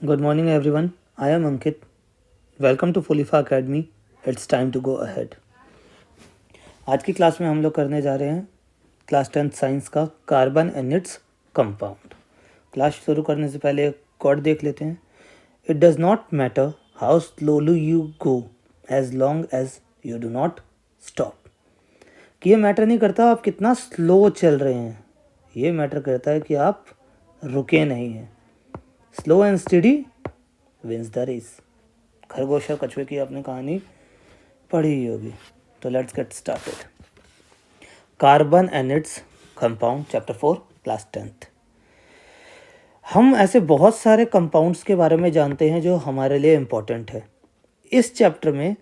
Good morning, everyone. I am Ankit. Welcome to Fulifa Academy. It's time to go ahead. आज की class में हम लोग करने जा रहे हैं क्लास 10 साइंस का carbon and its compound. Class शुरू करने से पहले एक कोड देख लेते हैं। It does not matter how slowly you go as long as you do not stop. कि ये मैटर नहीं करता आप कितना स्लो चल रहे हैं, ये मैटर करता है कि आप रुके नहीं हैं। Slow and steady wins the race. खरगोश और कछुए की आपने कहानी पढ़ी ही होगी। तो let's get started. Carbon and its compound chapter 4 class 10th। हम ऐसे बहुत सारे कंपाउंड्स के बारे में जानते हैं जो हमारे लिए इम्पोर्टेंट है। इस चैप्टर में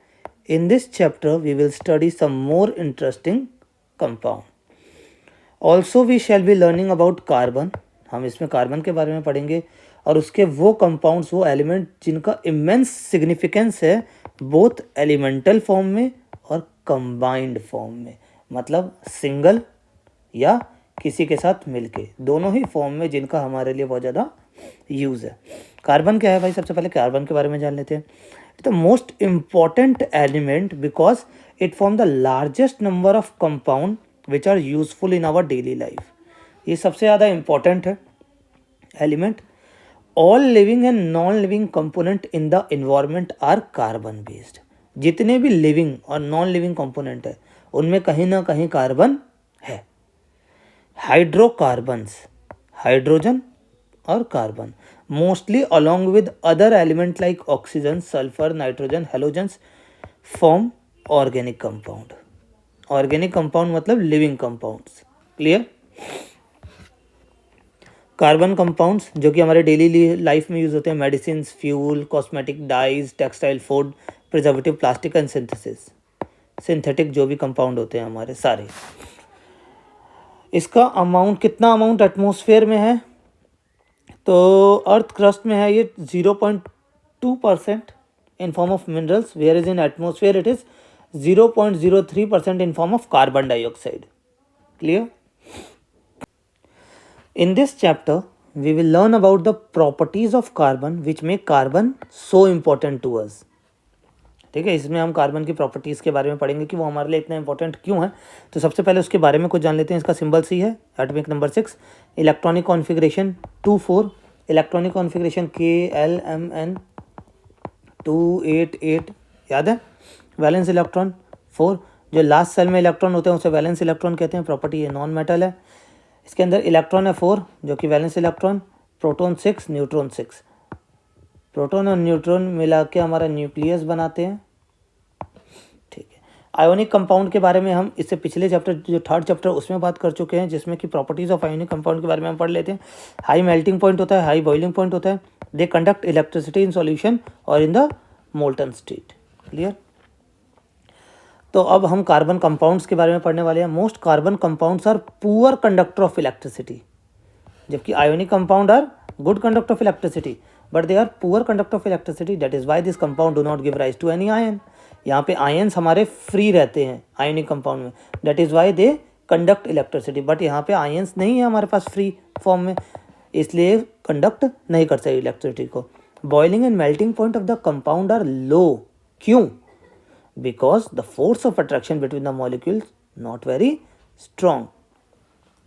in this chapter we will study some more interesting compound. Also we shall be learning about carbon. हम इसमें कार्बन के बारे में पढ़ेंगे और उसके वो कंपाउंड्स, वो एलिमेंट जिनका इमेंस सिग्निफिकेंस है बोथ एलिमेंटल फॉर्म में और कंबाइंड फॉर्म में, मतलब सिंगल या किसी के साथ मिलके, दोनों ही फॉर्म में जिनका हमारे लिए बहुत ज़्यादा यूज़ है। कार्बन क्या है भाई? सबसे पहले कार्बन के बारे में जान लेते हैं। It's the most important element because it form the largest number of compound which are useful in our daily life. ये सबसे ज़्यादा इम्पॉर्टेंट है element. All living and non living component in the environment are carbon based. जितने भी living और non living component है उनमें कहीं ना कहीं कार्बन है। हाइड्रोकार्बन्स, हाइड्रोजन और carbon, mostly along with other element like oxygen, sulphur, nitrogen, halogens form organic compound. Organic compound मतलब living compounds. Clear? Carbon compounds जो कि हमारे डेली लाइफ में यूज़ होते हैं, medicine, fuel, cosmetic, dyes, textile, food, preservative, plastic and synthesis, synthetic जो भी compound होते हैं हमारे सारे। इसका अमाउंट, कितना अमाउंट एटमॉस्फेयर में है? तो अर्थ क्रस्ट में है ये 0.2% in form of minerals, where is in atmosphere it is 0.03% in form of carbon dioxide. Clear? In this chapter, we will learn about the properties of carbon which make carbon so important to us. ठीक है, इसमें हम carbon की properties के बारे में पढ़ेंगे कि वो हमारे लिए इतना इंपॉर्टेंट क्यों है। तो सबसे पहले उसके बारे में कुछ जान लेते हैं। इसका सिंबल सी है, atomic number 6, electronic configuration 2,4, electronic configuration KLMN 288, याद है? वैलेंस इलेक्ट्रॉन 4, जो लास्ट सेल में इलेक्ट्रॉन होते हैं उसे वैलेंस इलेक्ट्रॉन कहते हैं। प्रॉपर्टी ये नॉन मेटल है। इसके अंदर इलेक्ट्रॉन है 4 जो कि valence electron, proton 6, neutron 6। Proton और न्यूट्रॉन मिला के हमारा न्यूक्लियस बनाते हैं। ठीक है। आयोनिक कंपाउंड के बारे में हम इससे पिछले चैप्टर, जो 3rd चैप्टर, उसमें बात कर चुके हैं, जिसमें कि प्रॉपर्टीज़ ऑफ आयोनिक कंपाउंड के बारे में हम पढ़ लेते हैं। हाई मेल्टिंग पॉइंट होता है, हाई बॉइलिंग पॉइंट होता है, they conduct electricity in solution और in the molten state. Clear? तो अब हम कार्बन कंपाउंड्स के बारे में पढ़ने वाले हैं। Most carbon compounds are poor conductor of electricity, जबकि ionic compound are good conductor of electricity, but they are poor conductor of electricity. That is why this compound do not give rise to any ion. यहाँ पे ions हमारे free रहते हैं ionic compound में, that is why they conduct electricity. But यहाँ पे ions नहीं है हमारे पास फ्री फॉर्म में, इसलिए कंडक्ट नहीं कर सकते इलेक्ट्रिसिटी को। Boiling and melting point of the compound are low. क्यों? Because the force of attraction between the molecules not very strong.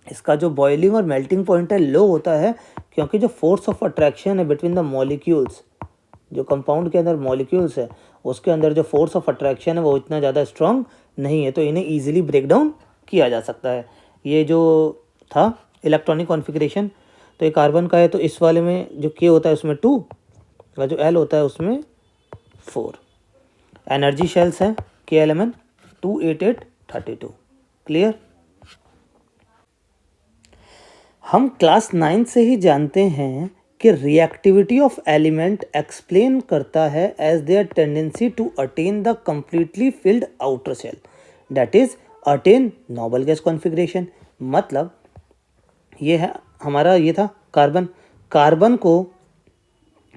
इसका जो बॉइलिंग और मेल्टिंग पॉइंट है लो होता है क्योंकि जो फोर्स ऑफ अट्रैक्शन है बिटवीन द मॉलिक्यूल्स, जो कंपाउंड के अंदर मॉलिक्यूल्स है उसके अंदर जो फोर्स ऑफ अट्रैक्शन है वो इतना ज़्यादा स्ट्रॉन्ग नहीं है, तो इन्हें ईजिली ब्रेक डाउन किया जा सकता है। ये जो था इलेक्ट्रॉनिक कॉन्फ़िगरेशन, तो ये कार्बन का है, तो इस वाले में जो K होता है उसमें 2 और जो L होता है उसमें 4। एनर्जी शेल्स हैं KLMN 28832। क्लियर? हम क्लास 9 से ही जानते हैं कि रिएक्टिविटी ऑफ एलिमेंट एक्सप्लेन करता है as their tendency to attain the completely filled outer shell, that is attain noble gas configuration. मतलब ये है हमारा, ये था कार्बन। कार्बन को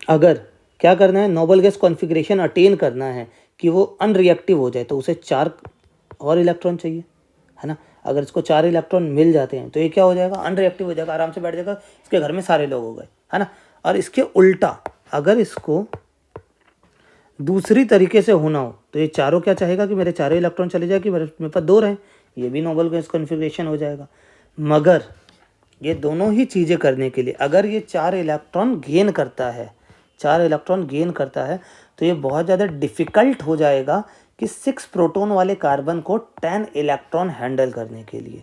अगर क्या करना है, नोबल गैस कॉन्फ़िगरेशन अटेन करना है कि वो अनरिएक्टिव हो जाए, तो उसे 4 और इलेक्ट्रॉन चाहिए, है ना। अगर इसको 4 इलेक्ट्रॉन मिल जाते हैं तो ये क्या हो जाएगा, अनरिएक्टिव हो जाएगा, आराम से बैठ जाएगा, इसके घर में सारे लोग हो गए, है ना। और इसके उल्टा अगर इसको दूसरी तरीके से होना हो तो ये चारों क्या चाहेगा कि मेरे चारों इलेक्ट्रॉन चले जाए कि मेरे पास 2 रहें, ये भी नोबल गैस कॉन्फ़िगरेशन हो जाएगा। मगर ये दोनों ही चीज़ें करने के लिए अगर ये 4 इलेक्ट्रॉन गेन करता है, 4 इलेक्ट्रॉन गेन करता है तो ये बहुत ज़्यादा डिफ़िकल्ट हो जाएगा कि 6 प्रोटॉन वाले कार्बन को 10 इलेक्ट्रॉन हैंडल करने के लिए।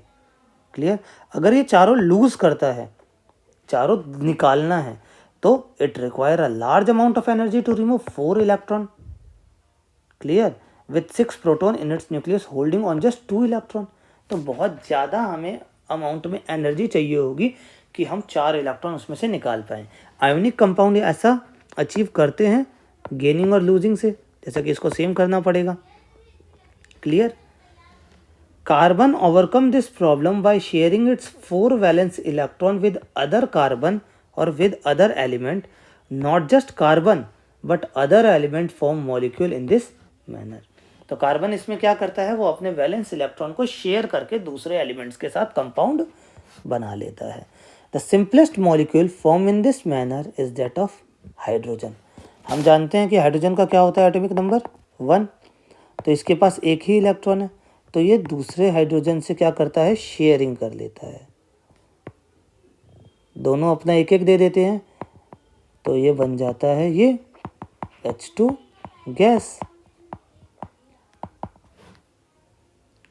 क्लियर? अगर ये चारों लूज़ करता है, चारों निकालना है, तो it require a large amount of energy to remove 4 electron. Clear? With 6 proton in its nucleus holding on just 2 electron. तो बहुत ज़्यादा हमें अमाउंट में एनर्जी चाहिए होगी कि हम 4 इलेक्ट्रॉन उसमें से निकाल पाएँ। आयोनिक कंपाउंड ऐसा अचीव करते हैं गेनिंग और लूजिंग से, जैसा कि इसको सेम करना पड़ेगा। Clear? Carbon overcome this problem by sharing its 4 valence electron with other carbon or with other element, not just carbon but other element form molecule in this manner. तो carbon इसमें क्या करता है, वो अपने वैलेंस इलेक्ट्रॉन को share करके दूसरे एलिमेंट्स के साथ कंपाउंड बना लेता है। The simplest molecule form in this manner is that of hydrogen. हम जानते हैं कि हाइड्रोजन का क्या होता है एटॉमिक नंबर 1, तो इसके पास एक ही इलेक्ट्रॉन है, तो ये दूसरे हाइड्रोजन से क्या करता है, शेयरिंग कर लेता है। दोनों अपना एक एक दे देते हैं, तो ये बन जाता है ये H2 गैस।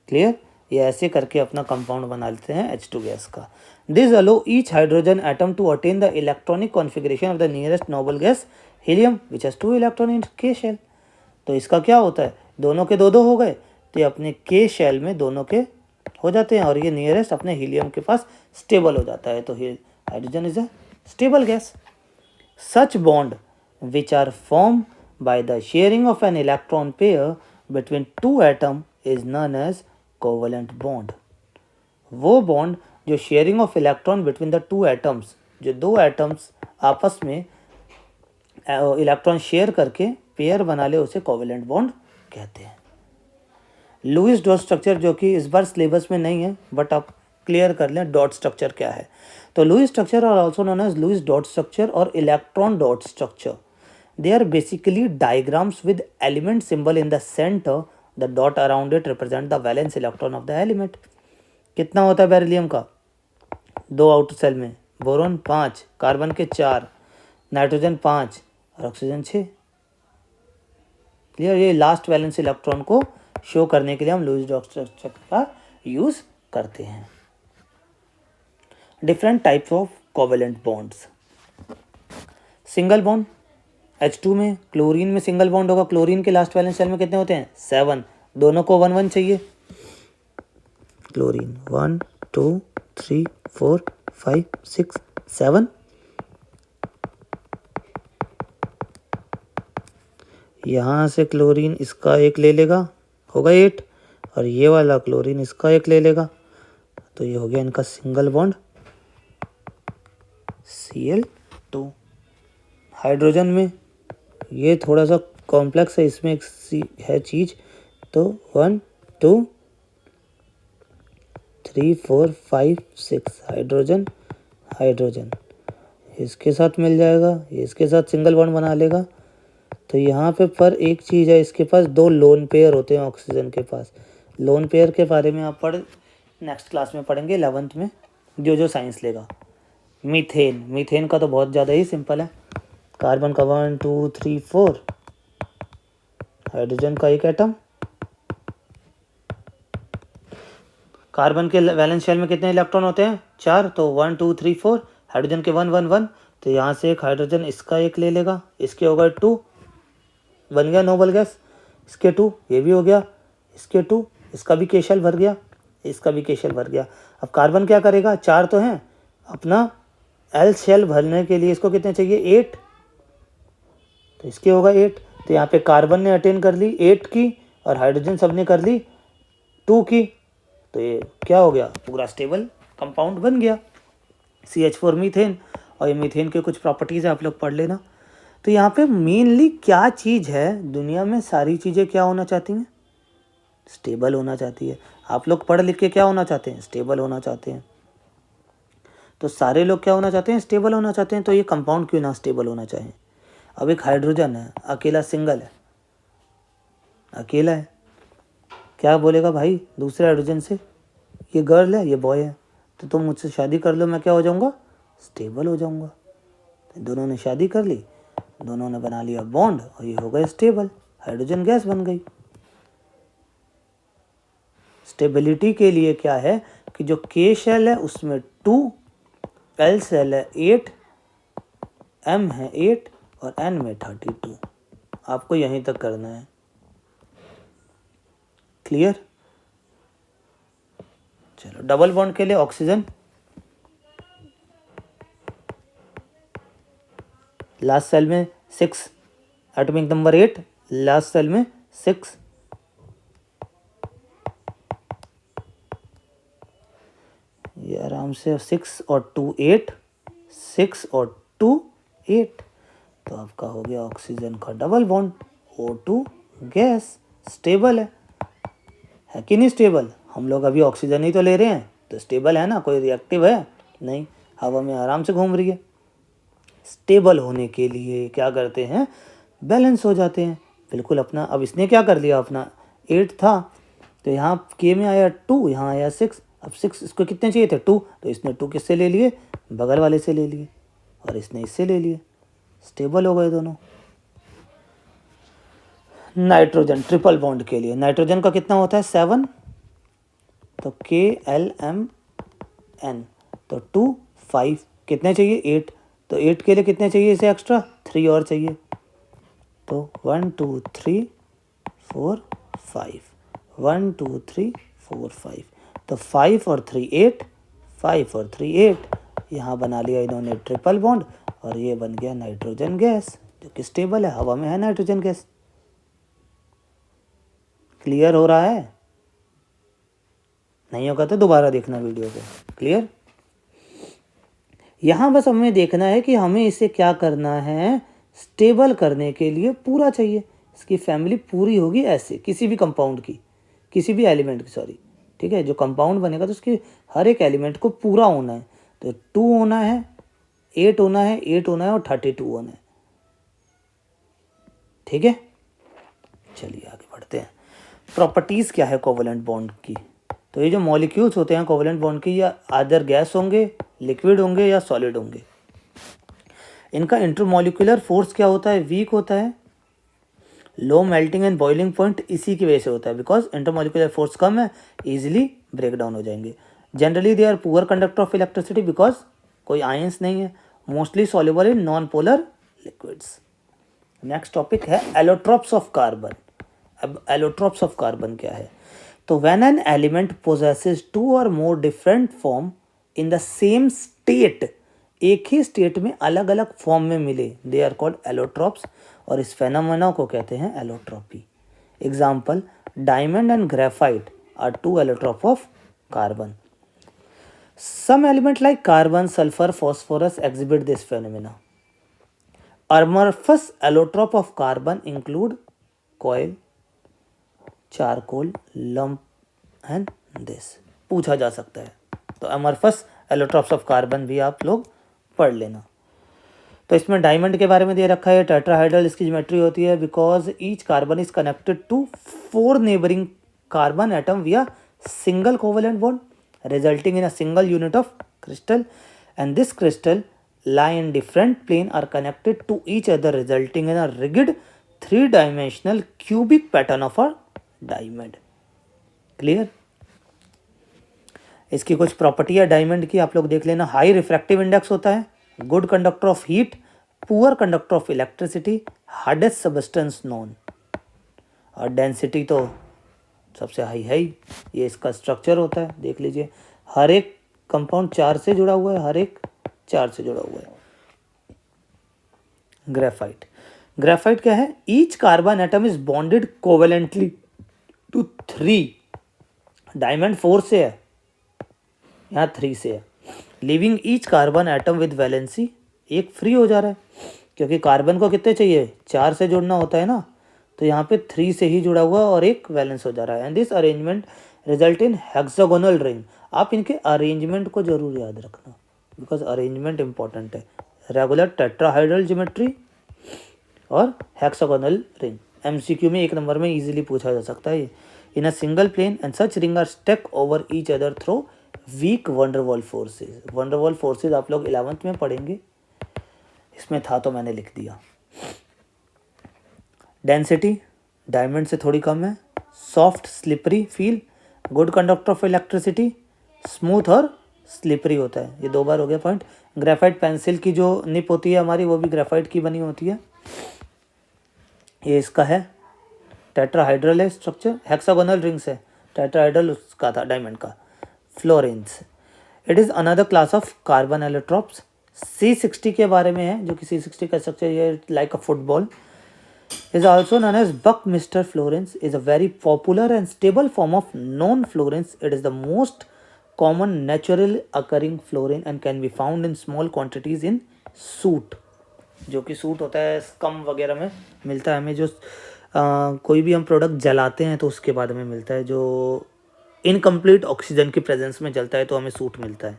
क्लियर? ये ऐसे करके अपना कंपाउंड बना लेते हैं H2 गैस का। This allow each hydrogen atom to attain the electronic configuration of the nearest noble gas helium which has 2 electron in K shell. तो इसका क्या होता है, दोनों के 2 हो गए, तो ये अपने के शेल में दोनों के हो जाते हैं और ये नियरेस्ट अपने हीलियम के पास स्टेबल हो जाता है। तो hydrogen is a stable gas. Such bond which are form by the sharing of an electron pair between 2 atom is known as covalent bond. वो बॉन्ड जो sharing of electron between the 2 atoms, जो 2 atoms आपस में electron share करके pair बना ले, उसे covalent bond कहते हैं। लुईस डॉट स्ट्रक्चर, जो कि इस बार सिलेबस में नहीं है बट आप क्लियर कर लें डॉट स्ट्रक्चर क्या है। तो Lewis structure are also known as Lewis dot structure और electron dot structure. They are basically diagrams with element symbol in the centre, the dot around it represent the valence electron of the element. कितना होता है beryllium का, 2 outer shell में, boron 5, carbon के 4, nitrogen 5 और oxygen 6। Clear? ये last valence electron को show करने के लिए हम लुईस डॉट स्ट्रक्चर का यूज करते हैं। Different types of covalent bonds. Single bond, H2 में क्लोरीन में सिंगल बॉन्ड होगा। क्लोरीन के लास्ट वैलेंस शेल में कितने होते हैं, 7, दोनों को 1 1 चाहिए। क्लोरीन 1 2 3 4 5 6 7, यहाँ से क्लोरीन इसका एक ले लेगा, होगा 8, और ये वाला क्लोरीन इसका एक ले लेगा, तो ये हो गया इनका सिंगल बॉन्ड Cl2। हाइड्रोजन में ये थोड़ा सा कॉम्प्लेक्स है, इसमें एक है चीज़, तो 1 2 3 4 5 6 हाइड्रोजन हाइड्रोजन इसके साथ मिल जाएगा, ये इसके साथ सिंगल बॉन्ड बना लेगा। तो यहाँ पे पर एक चीज़ है, इसके पास 2 लोन पेयर होते हैं ऑक्सीजन के पास। लोन पेयर के बारे में आप नेक्स्ट क्लास में पढ़ेंगे 11th में, जो साइंस लेगा। मीथेन, मीथेन का तो बहुत ज़्यादा ही सिंपल है। कार्बन का 1 2 3 4, हाइड्रोजन का एक एटम। कार्बन के वैलेंस शेल में कितने इलेक्ट्रॉन होते हैं, 4, तो 1 2 3 4, हाइड्रोजन के 1 1 1, तो यहाँ से एक हाइड्रोजन इसका एक ले लेगा, इसके होगा 2, बन गया नोबल गैस। इसके 2, ये भी हो गया, इसके 2, इसका भी के शेल भर गया, इसका भी के शेल भर गया। अब कार्बन क्या करेगा, 4 तो हैं, अपना एल शेल भरने के लिए इसको कितने चाहिए, 8, तो इसके होगा 8। तो यहाँ पे कार्बन ने अटेन कर ली 8 की और हाइड्रोजन सब ने कर ली 2 की, तो ये क्या हो गया, पूरा स्टेबल कंपाउंड बन गया CH4 मीथेन। और ये मीथेन के कुछ प्रॉपर्टीज़ है, आप लोग पढ़ लेना। तो यहाँ पे मेनली क्या चीज़ है, दुनिया में सारी चीज़ें क्या होना चाहती हैं, स्टेबल होना चाहती है। आप लोग पढ़ लिख के क्या होना चाहते हैं, स्टेबल होना चाहते हैं। तो सारे लोग क्या होना चाहते हैं, स्टेबल होना चाहते हैं। तो ये कंपाउंड क्यों ना स्टेबल होना चाहिए। अब एक हाइड्रोजन है, अकेला सिंगल है, अकेला है, क्या बोलेगा भाई दूसरे हाइड्रोजन से, ये गर्ल है ये बॉय है, तो तुम मुझसे शादी कर लो, मैं क्या हो जाऊँगा, स्टेबल हो जाऊँगा। दोनों ने शादी कर ली, दोनों ने बना लिया बॉन्ड और ये हो गए स्टेबल, हाइड्रोजन गैस बन गई। स्टेबिलिटी के लिए क्या है कि जो K शेल है उसमें 2, L शेल है 8, M है 8 और N में 32। आपको यहीं तक करना है, क्लियर। चलो डबल बॉन्ड के लिए ऑक्सीजन, लास्ट सेल में 6, एटॉमिक नंबर 8, लास्ट सेल में 6, ये आराम से 6 और 2 8, 6 और 2 8, तो आपका हो गया ऑक्सीजन का double bond, O2 gas, stable है कि नहीं स्टेबल। हम लोग अभी ऑक्सीजन ही तो ले रहे हैं, तो स्टेबल है ना, कोई रिएक्टिव है नहीं, हवा में आराम से घूम रही है। स्टेबल होने के लिए क्या करते हैं, बैलेंस हो जाते हैं बिल्कुल अपना। अब इसने क्या कर लिया, अपना 8 था तो यहाँ K में आया 2, यहाँ आया 6, अब 6 इसको कितने चाहिए थे 2, तो इसने 2 किससे ले लिए, बगल वाले से ले लिए, और इसने इससे ले लिए, स्टेबल हो गए दोनों। नाइट्रोजन ट्रिपल बॉन्ड के लिए नाइट्रोजन का कितना होता है 7, तो KLMN, तो 2 5 कितने चाहिए 8, तो 8 के लिए कितने चाहिए इसे एक्स्ट्रा 3 और चाहिए, तो 1 2 3 4 5, 1 2 3 4 5, तो 5 और 3 8, 5 और 3 8, यहाँ बना लिया इन्होंने ट्रिपल बॉन्ड और ये बन गया नाइट्रोजन गैस जो कि स्टेबल है, हवा में है नाइट्रोजन गैस। क्लियर हो रहा है, नहीं होगा तो दोबारा देखना वीडियो को, क्लियर। यहाँ बस हमें देखना है कि हमें इसे क्या करना है, स्टेबल करने के लिए पूरा चाहिए, इसकी फैमिली पूरी होगी ऐसे, किसी भी कंपाउंड की, किसी भी एलिमेंट की, सॉरी, ठीक है, जो कंपाउंड बनेगा तो उसके हर एक एलिमेंट को पूरा होना है, तो 2 होना है, 8 होना है, 8 होना है और 32 होना है, ठीक है। चलिए आगे बढ़ते हैं। प्रॉपर्टीज़ क्या है कोवेलेंट बॉन्ड की, तो ये जो मॉलिक्यूल्स होते हैं कोवेलेंट बॉन्ड की, या आदर गैस होंगे, लिक्विड होंगे या सॉलिड होंगे। इनका इंटरमॉलिक्यूलर फोर्स क्या होता है, वीक होता है, low melting and boiling point इसी की वजह से होता है, बिकॉज इंटरमॉलिक्यूलर फोर्स कम है, इजीली ब्रेक डाउन हो जाएंगे। Generally they are poor conductor of electricity because कोई आयंस नहीं है, mostly soluble in non polar liquids. Next topic है एलोट्रोप्स ऑफ कार्बन। अब एलोट्रोप्स ऑफ कार्बन क्या है, तो व्हेन एन एलिमेंट पोजेसेस 2 और more different form in the same state, एक ही स्टेट में अलग अलग फॉर्म में मिले, दे आर कॉल्ड एलोट्रोप्स, और इस फेनोमेना को कहते हैं allotropy. Example, diamond and graphite are 2 allotrope of carbon. Some element like carbon, sulphur, phosphorus exhibit this phenomena. Amorphous allotrope of carbon include coil, charcoal, lump and this. पूछा जा सकता है, तो amorphous allotropes of carbon भी आप लोग पढ़ लेना। तो इसमें डायमंड के बारे में दे रखा है, टेट्राहाइड्रल इसकी ज्योमेट्री होती है, because each carbon is connected to 4 neighbouring carbon atom via single covalent bond resulting in a single unit of crystal, and this crystal lie in different plane are connected to each other resulting in a rigid 3-dimensional cubic pattern of a diamond. Clear? इसकी कुछ property है diamond की, आप लोग देख लेना। High refractive index होता है, good conductor of heat, poor conductor of electricity, hardest substance known, और डेंसिटी तो सबसे हाई है ही। ये इसका स्ट्रक्चर होता है, देख लीजिए, हर एक कंपाउंड 4 से जुड़ा हुआ है, हर एक 4 से जुड़ा हुआ है। ग्रेफाइट, ग्रेफाइट क्या है, each carbon atom is bonded covalently to 3, diamond 4 से है, यहाँ 3 से है, living each carbon atom with valency, एक फ्री हो जा रहा है, क्योंकि कार्बन को कितने चाहिए, 4 से जुड़ना होता है ना, तो यहाँ पे 3 से ही जुड़ा हुआ और एक वैलेंस हो जा रहा है। And this arrangement result in hexagonal ring. आप इनके अरेंजमेंट को जरूर याद रखना, बिकॉज अरेंजमेंट इंपॉर्टेंट है। रेगुलर टेट्राहाइड्रल ज्योमेट्री, और हेक्सागोनल रिंग। एमसीक्यू में 1 नंबर में इजीली पूछा जा सकता है ये। In a single plane and such ring are stuck over each other through weak van der Waals forces. Van der Waals forces आप लोग 11th में पढ़ेंगे, इसमें था तो मैंने लिख दिया। डेंसिटी डायमंड से थोड़ी कम है। Soft slippery feel, good conductor of electricity, smooth और स्लिपरी होता है। ये 2 बार हो गया पॉइंट। ग्रेफाइट पेंसिल की जो निप होती है हमारी वो भी ग्रेफाइट की बनी होती है। ये इसका है, टेट्राहाइड्रल है स्ट्रक्चर, हेक्सागोनल रिंग्स है, टेट्राहाइड्रल उसका था डायमंड का। Florence, it is another class of carbon allotropes. C60 के बारे में है, जो कि C60 का स्ट्रक्चर ये like a football. is also known as Buckminster Florence, is a very popular and stable form of non-Florence. It is the most common natural occurring fluorine and can be found in small quantities in soot, जो कि suit होता है scum वगैरह में मिलता है हमें। जो कोई भी हम प्रोडक्ट जलाते हैं तो उसके बाद हमें मिलता है, जो इनकम्प्लीट ऑक्सीजन की प्रेजेंस में जलता है तो हमें सूट मिलता है।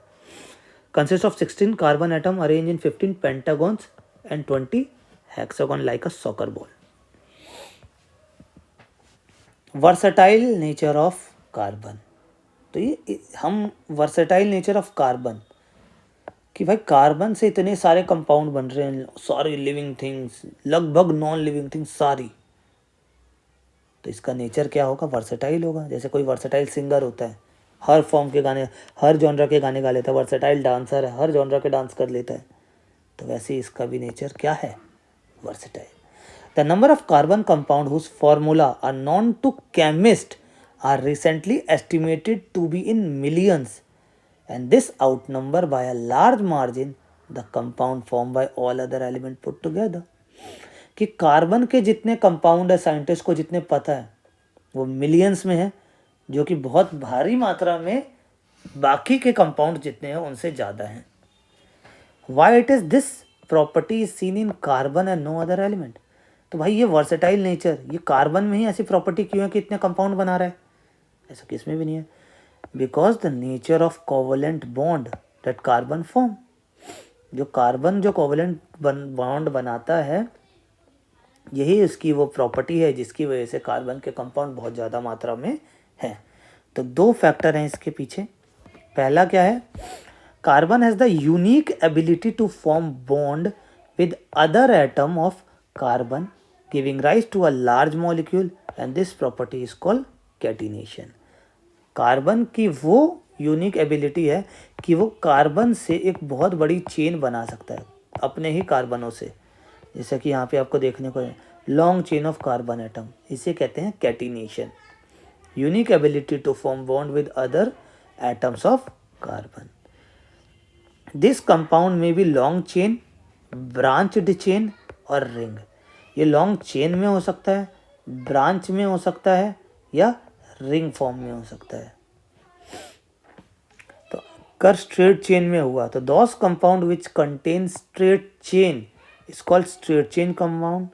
Consist of 16 carbon atom arrange in 15 pentagons and 20 hexagon like a soccer ball. Versatile nature of carbon, तो ये हम वर्सेटाइल नेचर ऑफ कार्बन कि भाई कार्बन से इतने सारे कंपाउंड बन रहे हैं, सारी लिविंग थिंग्स, लगभग नॉन लिविंग थिंग्स सारी, तो इसका नेचर क्या होगा? वर्सेटाइल होगा। जैसे कोई वर्सेटाइल सिंगर होता है, हर फॉर्म के गाने, हर जॉनरा के गाने गा लेता है। वर्सेटाइल डांसर है, हर जॉनरा के डांस कर लेता है। तो वैसे ही इसका भी नेचर क्या है? Versatile. The number of carbon compound whose formula are known to chemists are recently estimated to be in millions, and this outnumber by a large margin the compound formed by all other elements put together. कि carbon के जितने compound है scientist को जितने पता है वो millions में है, जो कि बहुत भारी मात्रा में बाकी के कंपाउंड जितने हैं उनसे ज़्यादा हैं। Why it is this property is seen in carbon and no other element? तो भाई ये वर्सेटाइल नेचर, ये कार्बन में ही ऐसी प्रॉपर्टी क्यों है कि इतने कंपाउंड बना रहा है? ऐसा किसमें भी नहीं है। Because the nature of covalent bond that carbon form, जो कार्बन जो कोवलेंट बॉन्ड बनाता है यही इसकी वो प्रॉपर्टी है जिसकी वजह से कार्बन के कंपाउंड बहुत ज़्यादा मात्रा में है। तो 2 फैक्टर हैं इसके पीछे। पहला क्या है? Carbon has the unique ability to form bond with other atom of carbon, giving rise to a large molecule, and this property is called catenation. Carbon की वो यूनिक एबिलिटी है कि वो कार्बन से एक बहुत बड़ी चेन बना सकता है अपने ही कार्बनों से, जैसा कि यहाँ पे आपको देखने को है long chain of carbon atom, इसे कहते हैं catenation. Unique ability to form bond with other atoms of carbon. This compound में भी लॉन्ग चेन, ब्रांच्ड चेन और रिंग। ये लॉन्ग चेन में हो सकता है, ब्रांच में हो सकता है या रिंग फॉर्म में हो सकता है। तो कर स्ट्रेट चेन में हुआ तो those compound which contain straight chain is called straight chain compound,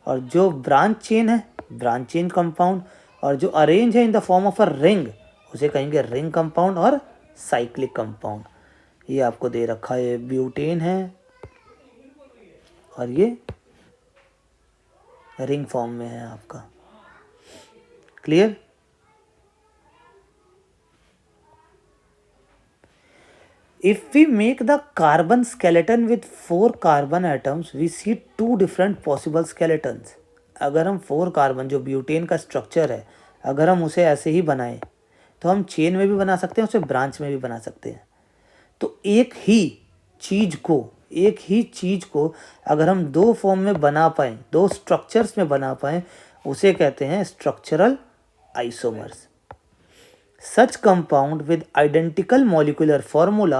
और जो ब्रांच चेन है ब्रांच चेन कंपाउंड, और जो अरेंज है in the form of a ring उसे कहेंगे रिंग कंपाउंड और साइक्लिक कंपाउंड। ये आपको दे रखा है, ब्यूटेन है और ये रिंग फॉर्म में है आपका। Clear? If we make the carbon skeleton with 4 carbon atoms, we see 2 different possible skeletons. अगर हम 4 कार्बन जो ब्यूटेन का स्ट्रक्चर है अगर हम उसे ऐसे ही बनाएं तो हम चेन में भी बना सकते हैं, उसे ब्रांच में भी बना सकते हैं। तो एक ही चीज़ को अगर हम 2 फॉर्म में बना पाएँ, 2 स्ट्रक्चर्स में बना पाएँ, उसे कहते हैं structural isomers. Such compound with identical molecular formula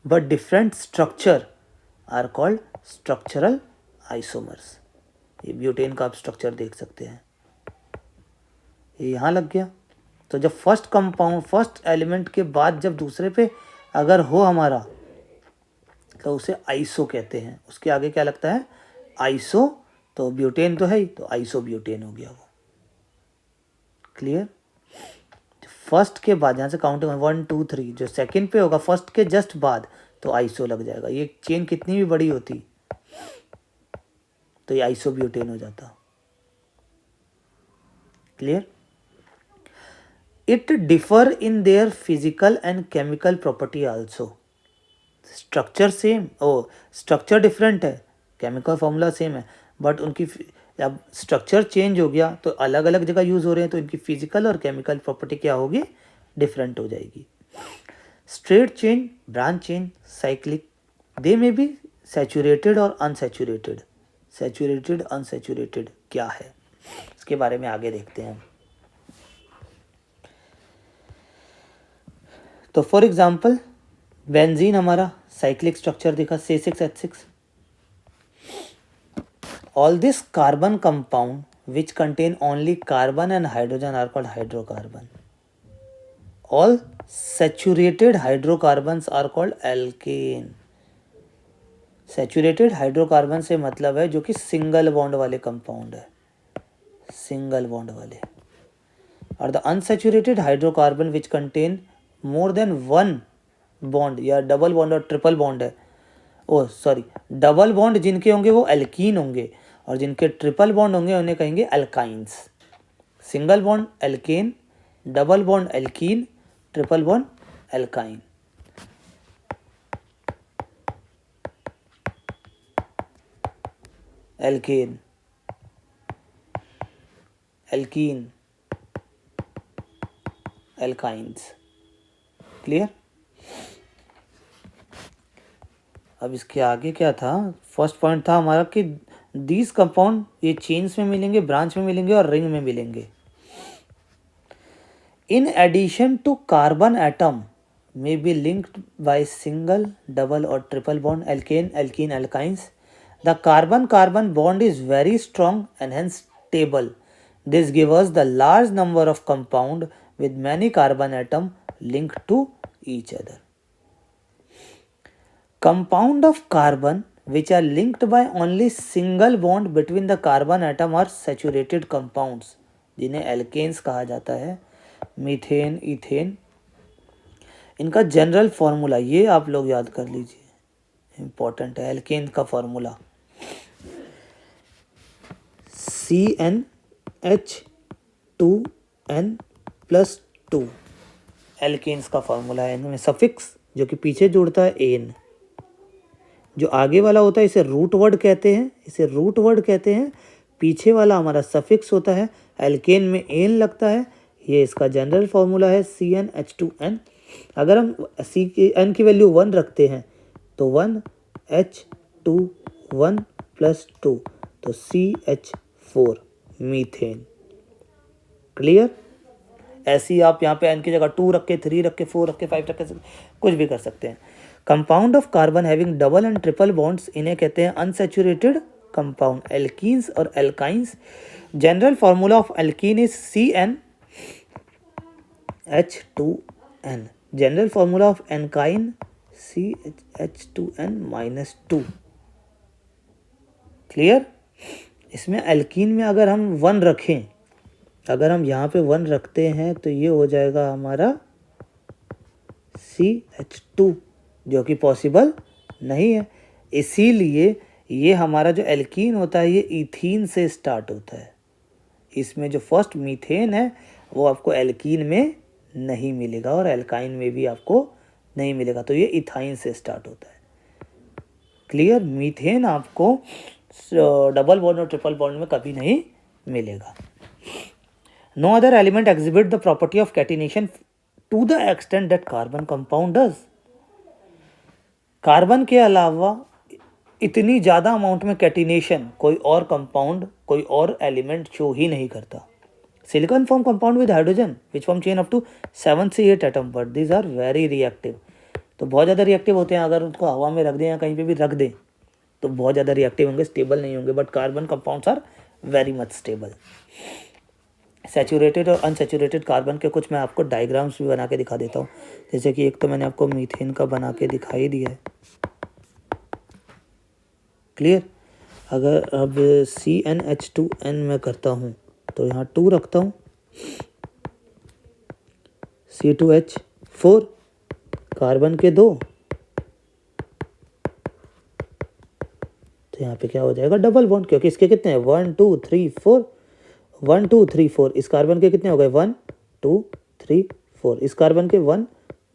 but different structure are called structural isomers. ये ब्यूटेन का आप स्ट्रक्चर देख सकते हैं, ये यहाँ लग गया। तो जब फर्स्ट एलिमेंट के बाद जब दूसरे पे अगर हो हमारा तो उसे आइसो कहते हैं। उसके आगे क्या लगता है? आइसो। तो ब्यूटेन तो है ही, तो आइसो ब्यूटेन हो गया वो। क्लियर? फर्स्ट के बाद जहाँ से काउंटिंग 1 2 3 जो सेकंड पे होगा फर्स्ट के जस्ट बाद तो आइसो लग जाएगा। ये चेन कितनी भी बड़ी होती तो ये आइसोब्यूटेन हो जाता। Clear? It differ in their physical and chemical property also. Structure same, structure different है, केमिकल फॉर्मूला सेम है, बट उनकी अब स्ट्रक्चर चेंज हो गया तो अलग अलग जगह यूज हो रहे हैं, तो इनकी फिजिकल और केमिकल प्रॉपर्टी क्या होगी, डिफरेंट हो जाएगी। Straight chain, branch chain, cyclic, they may be saturated और अनसैचुरेटेड। सैचुरेटेड अनसैचुरेटेड क्या है इसके बारे में आगे देखते हैं। तो फॉर एग्जांपल बेंजीन हमारा साइक्लिक स्ट्रक्चर देखा C6H6। All this carbon compound which contain only carbon and hydrogen are called hydrocarbon. All saturated hydrocarbons are called alkane. Saturated hydrocarbon से मतलब है जो कि सिंगल बॉन्ड वाले कंपाउंड है, सिंगल बॉन्ड वाले। और the unsaturated hydrocarbon which contain more than one bond या डबल बॉन्ड और ट्रिपल बॉन्ड है, डबल बॉन्ड जिनके होंगे वो एल्कीन होंगे, और जिनके ट्रिपल बॉन्ड होंगे उन्हें कहेंगे alkynes. Single bond alkane, double bond alkene, triple bond alkyne. Alkane, alkene, alkynes. Clear? अब इसके आगे क्या था, फर्स्ट पॉइंट था हमारा कि दीज कंपाउंड ये चेन्स में मिलेंगे, ब्रांच में मिलेंगे और रिंग में मिलेंगे। In addition to carbon atom may be linked by single, double or triple bond, alkane, alkene, alkynes. The carbon-carbon bond is very strong and hence stable. This gives us the large number of compound with many carbon atom linked to each other. Compound of carbon which are linked by only single bond between the carbon atom are saturated compounds, जिन्हें alkanes कहा जाता है। Methane, ethane, इनका general formula ये आप लोग याद कर लीजिए, इंपॉर्टेंट है। एल्केन का फॉर्मूला CnH2n+2, एल्केन्स का फॉर्मूला है। इनमें सफिक्स जो कि पीछे जुड़ता है एन, जो आगे वाला होता है इसे रूट वर्ड कहते हैं, इसे रूट वर्ड कहते हैं। पीछे वाला हमारा सफिक्स होता है, एल्केन में एन लगता है। ये इसका जनरल फॉर्मूला है CnH2n। अगर हम n की वैल्यू 1 रखते हैं तो 1H2 तो CH4 मीथेन। क्लियर? ऐसी आप यहाँ पे n की जगह 2 रख के, 3 रख के, 4 रख के, 5 रख के कुछ भी कर सकते हैं। Compound of carbon having double and triple bonds, इन्हें कहते हैं अनसैचुरेटेड कंपाउंड, एल्कीन्स और alkynes. General formula of alkene is CnH2n। General formula of alkyne CH2n-2। Clear? इसमें एल्कीन में अगर हम 1 रखें, अगर हम यहाँ पे 1 रखते हैं तो ये हो जाएगा हमारा CH2, जो कि पॉसिबल नहीं है। इसीलिए ये हमारा जो एल्कीन होता है ये इथीन से स्टार्ट होता है। इसमें जो फर्स्ट मीथेन है वो आपको एल्कीन में नहीं मिलेगा और एल्काइन में भी आपको नहीं मिलेगा, तो ये इथाइन से स्टार्ट होता है। क्लियर? मीथेन आपको डबल बॉन्ड और ट्रिपल बॉन्ड में कभी नहीं मिलेगा। No other element exhibit the property of catenation to the extent that carbon compound does. Carbon के अलावा इतनी ज़्यादा अमाउंट में कैटिनेशन कोई और कंपाउंड, कोई और एलिमेंट शो ही नहीं करता। Silicon form compound with hydrogen which form chain up to 7 से 8 atom, but these are very reactive. तो बहुत ज़्यादा रिएक्टिव होते हैं, अगर उनको हवा में रख दें या कहीं पे भी रख दें तो बहुत ज़्यादा रिएक्टिव होंगे, स्टेबल नहीं होंगे। But carbon compounds are very much stable. Saturated और अनसैचुरेटेड कार्बन के कुछ मैं आपको डायग्राम्स भी बना के दिखा देता हूँ। जैसे कि एक तो मैंने आपको मीथेन का बना के दिखाई दिया है। क्लियर? अगर अब CnH2n में करता हूँ तो यहाँ 2 रखता हूँ, C2H4 कार्बन के 2, तो तो यहाँ पे क्या हो जाएगा, डबल बॉन्ड, क्योंकि इसके कितने हैं 1 2 3 4, 1 2 3 4, इस कार्बन के कितने हो गए 1 2 3 4, इस कार्बन के 1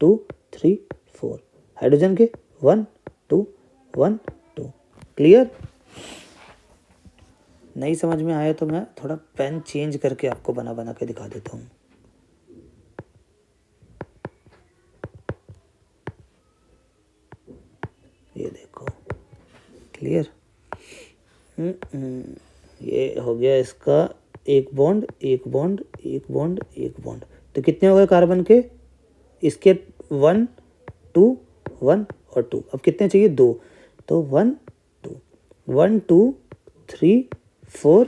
2 3 4, हाइड्रोजन के 1 2 1 2। क्लियर? नहीं समझ में आया तो मैं थोड़ा पेन चेंज करके आपको बना के दिखा देता हूँ। ये देखो, क्लियर? ये हो गया इसका एक बॉन्ड एक बॉन्ड एक बॉन्ड एक बॉन्ड, तो कितने हो गए कार्बन के, इसके 1 2 1 और 2, अब कितने चाहिए 2, तो 1 2 1 2 3 4,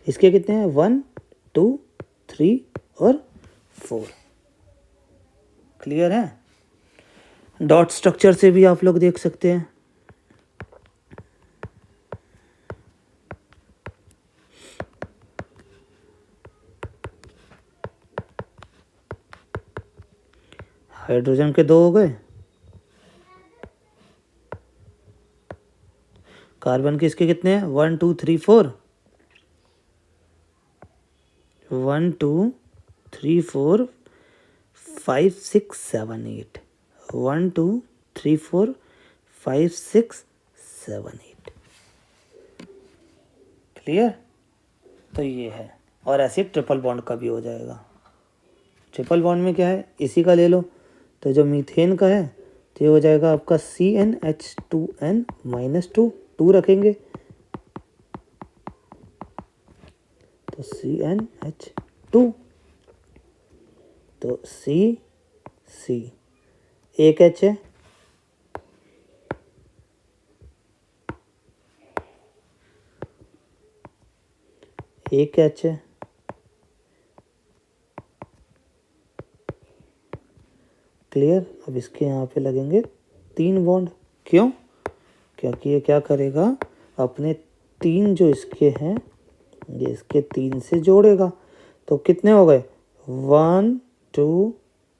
इसके कितने हैं 1 2 3 और 4। क्लियर है? डॉट स्ट्रक्चर से भी आप लोग देख सकते हैं। हाइड्रोजन के 2 हो गए, कार्बन के इसके कितने हैं 1 2 3 4, 1 2 3 4 5 6 7 8, 1 2 3 4 5 6 7 8। क्लियर? तो ये है, और ऐसे ट्रिपल बॉन्ड का भी हो जाएगा। ट्रिपल बॉन्ड में क्या है, इसी का ले लो, तो जो मीथेन का है तो ये हो जाएगा आपका CnH2n -2, 2 रखेंगे तो CnH2, तो C एक H है, एक H है, क्लियर? अब इसके यहाँ पे लगेंगे 3 बॉन्ड, क्यों? क्योंकि ये क्या करेगा, अपने 3 जो इसके हैं ये इसके 3 से जोड़ेगा, तो कितने हो गए 1 2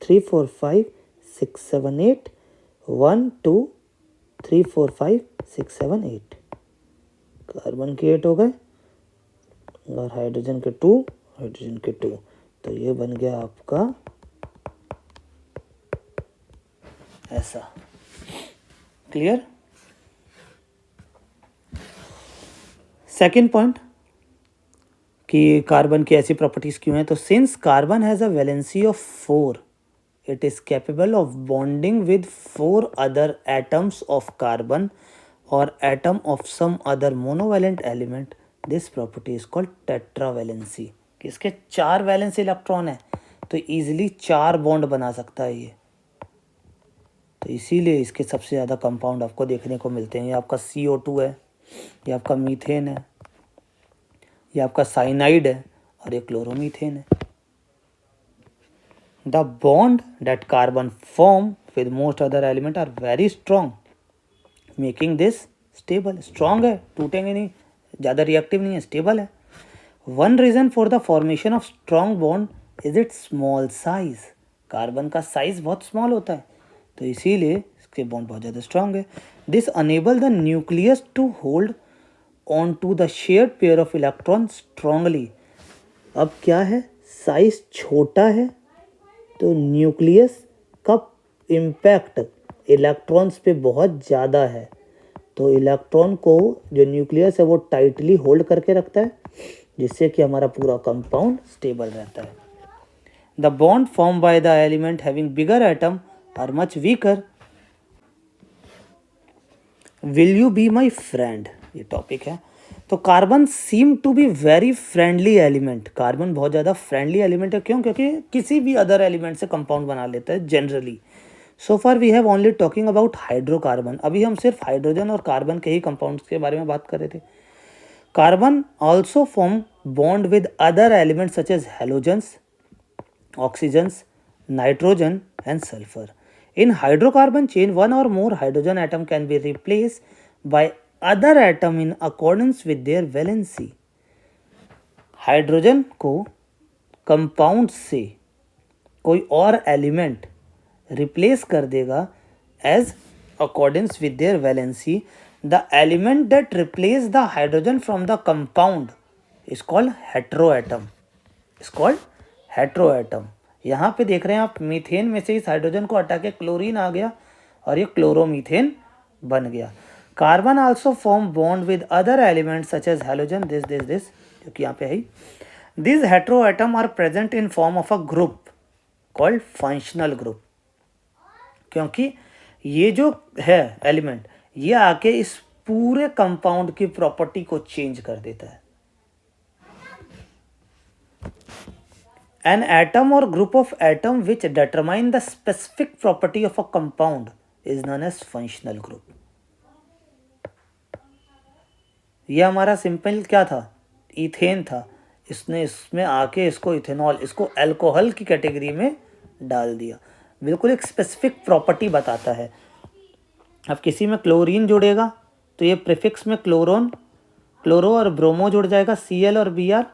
3 4 5 6 7 8, 1 2 3 4 5 6 7 8, कार्बन के 8 हो गए और हाइड्रोजन के 2, हाइड्रोजन के 2, तो ये बन गया आपका ऐसा। क्लियर? सेकेंड पॉइंट कि कार्बन की ऐसी प्रॉपर्टीज क्यों हैं, तो since carbon has a valency of 4, it is capable of bonding with 4 other atoms of carbon और atom of some other monovalent element. This property is called tetravalency, कि इसके 4 valence electron है तो ईजिली 4 बॉन्ड बना सकता है ये, तो इसीलिए इसके सबसे ज़्यादा कंपाउंड आपको देखने को मिलते हैं। ये आपका CO2 है, ये आपका मीथेन है, ये आपका साइनाइड है और ये क्लोरोमीथेन है। The bond that carbon form with most other element are very strong, making this stable. Strong है, टूटेंगे नहीं, ज़्यादा रिएक्टिव नहीं है, स्टेबल है। One reason for the formation of strong bond is its small size. Carbon का size बहुत small होता है तो इसीलिए इसके बॉन्ड बहुत ज़्यादा स्ट्रॉन्ग है। This enable the nucleus to hold on to the shared pair of electron strongly. अब क्या है, साइज छोटा है तो न्यूक्लियस का इम्पैक्ट इलेक्ट्रॉन्स पे बहुत ज़्यादा है, तो इलेक्ट्रॉन को जो न्यूक्लियस है वो टाइटली होल्ड करके रखता है, जिससे कि हमारा पूरा कंपाउंड स्टेबल रहता है। The bond form by the element having bigger atom are much weaker. Will you be my friend, ये टॉपिक है। तो carbon seem to be very friendly element. Carbon बहुत ज़्यादा फ्रेंडली एलिमेंट है, क्यों? क्योंकि किसी भी अदर एलिमेंट से कंपाउंड बना लेता है generally. So far we have only talking about hydrocarbon. अभी हम सिर्फ हाइड्रोजन और कार्बन के ही कंपाउंड्स के बारे में बात कर रहे थे। Carbon also form bond with other elements such as halogens, oxygens, nitrogen and sulphur. In hydrocarbon chain, one or more hydrogen atom can be replaced by other atom in accordance with their valency. Hydrogen को compound से कोई और element replace कर देगा as accordance with their valency, the element that replace the hydrogen from the compound is called heteroatom, is called heteroatom. यहाँ पे देख रहे हैं आप, मीथेन में से इस हाइड्रोजन को हटा के क्लोरीन आ गया और ये क्लोरोमीथेन बन गया। Carbon also form bond with other element such as halogen, this जो कि यहाँ पे है। This heteroatom are present in form of a group called functional group, क्योंकि ये जो है एलिमेंट ये आके इस पूरे कंपाउंड की प्रॉपर्टी को चेंज कर देता है। An atom or group of atom which determine the specific property of a compound is known as functional group. यह हमारा सिंपल क्या था, इथेन था, इसने इसमें आके इसको इथेनॉल, इसको अल्कोहल की कैटेगरी में डाल दिया। बिल्कुल एक स्पेसिफिक प्रॉपर्टी बताता है। अब किसी में क्लोरीन जुड़ेगा तो ये प्रीफिक्स में क्लोरोन, क्लोरो और ब्रोमो जुड़ जाएगा, Cl और Br।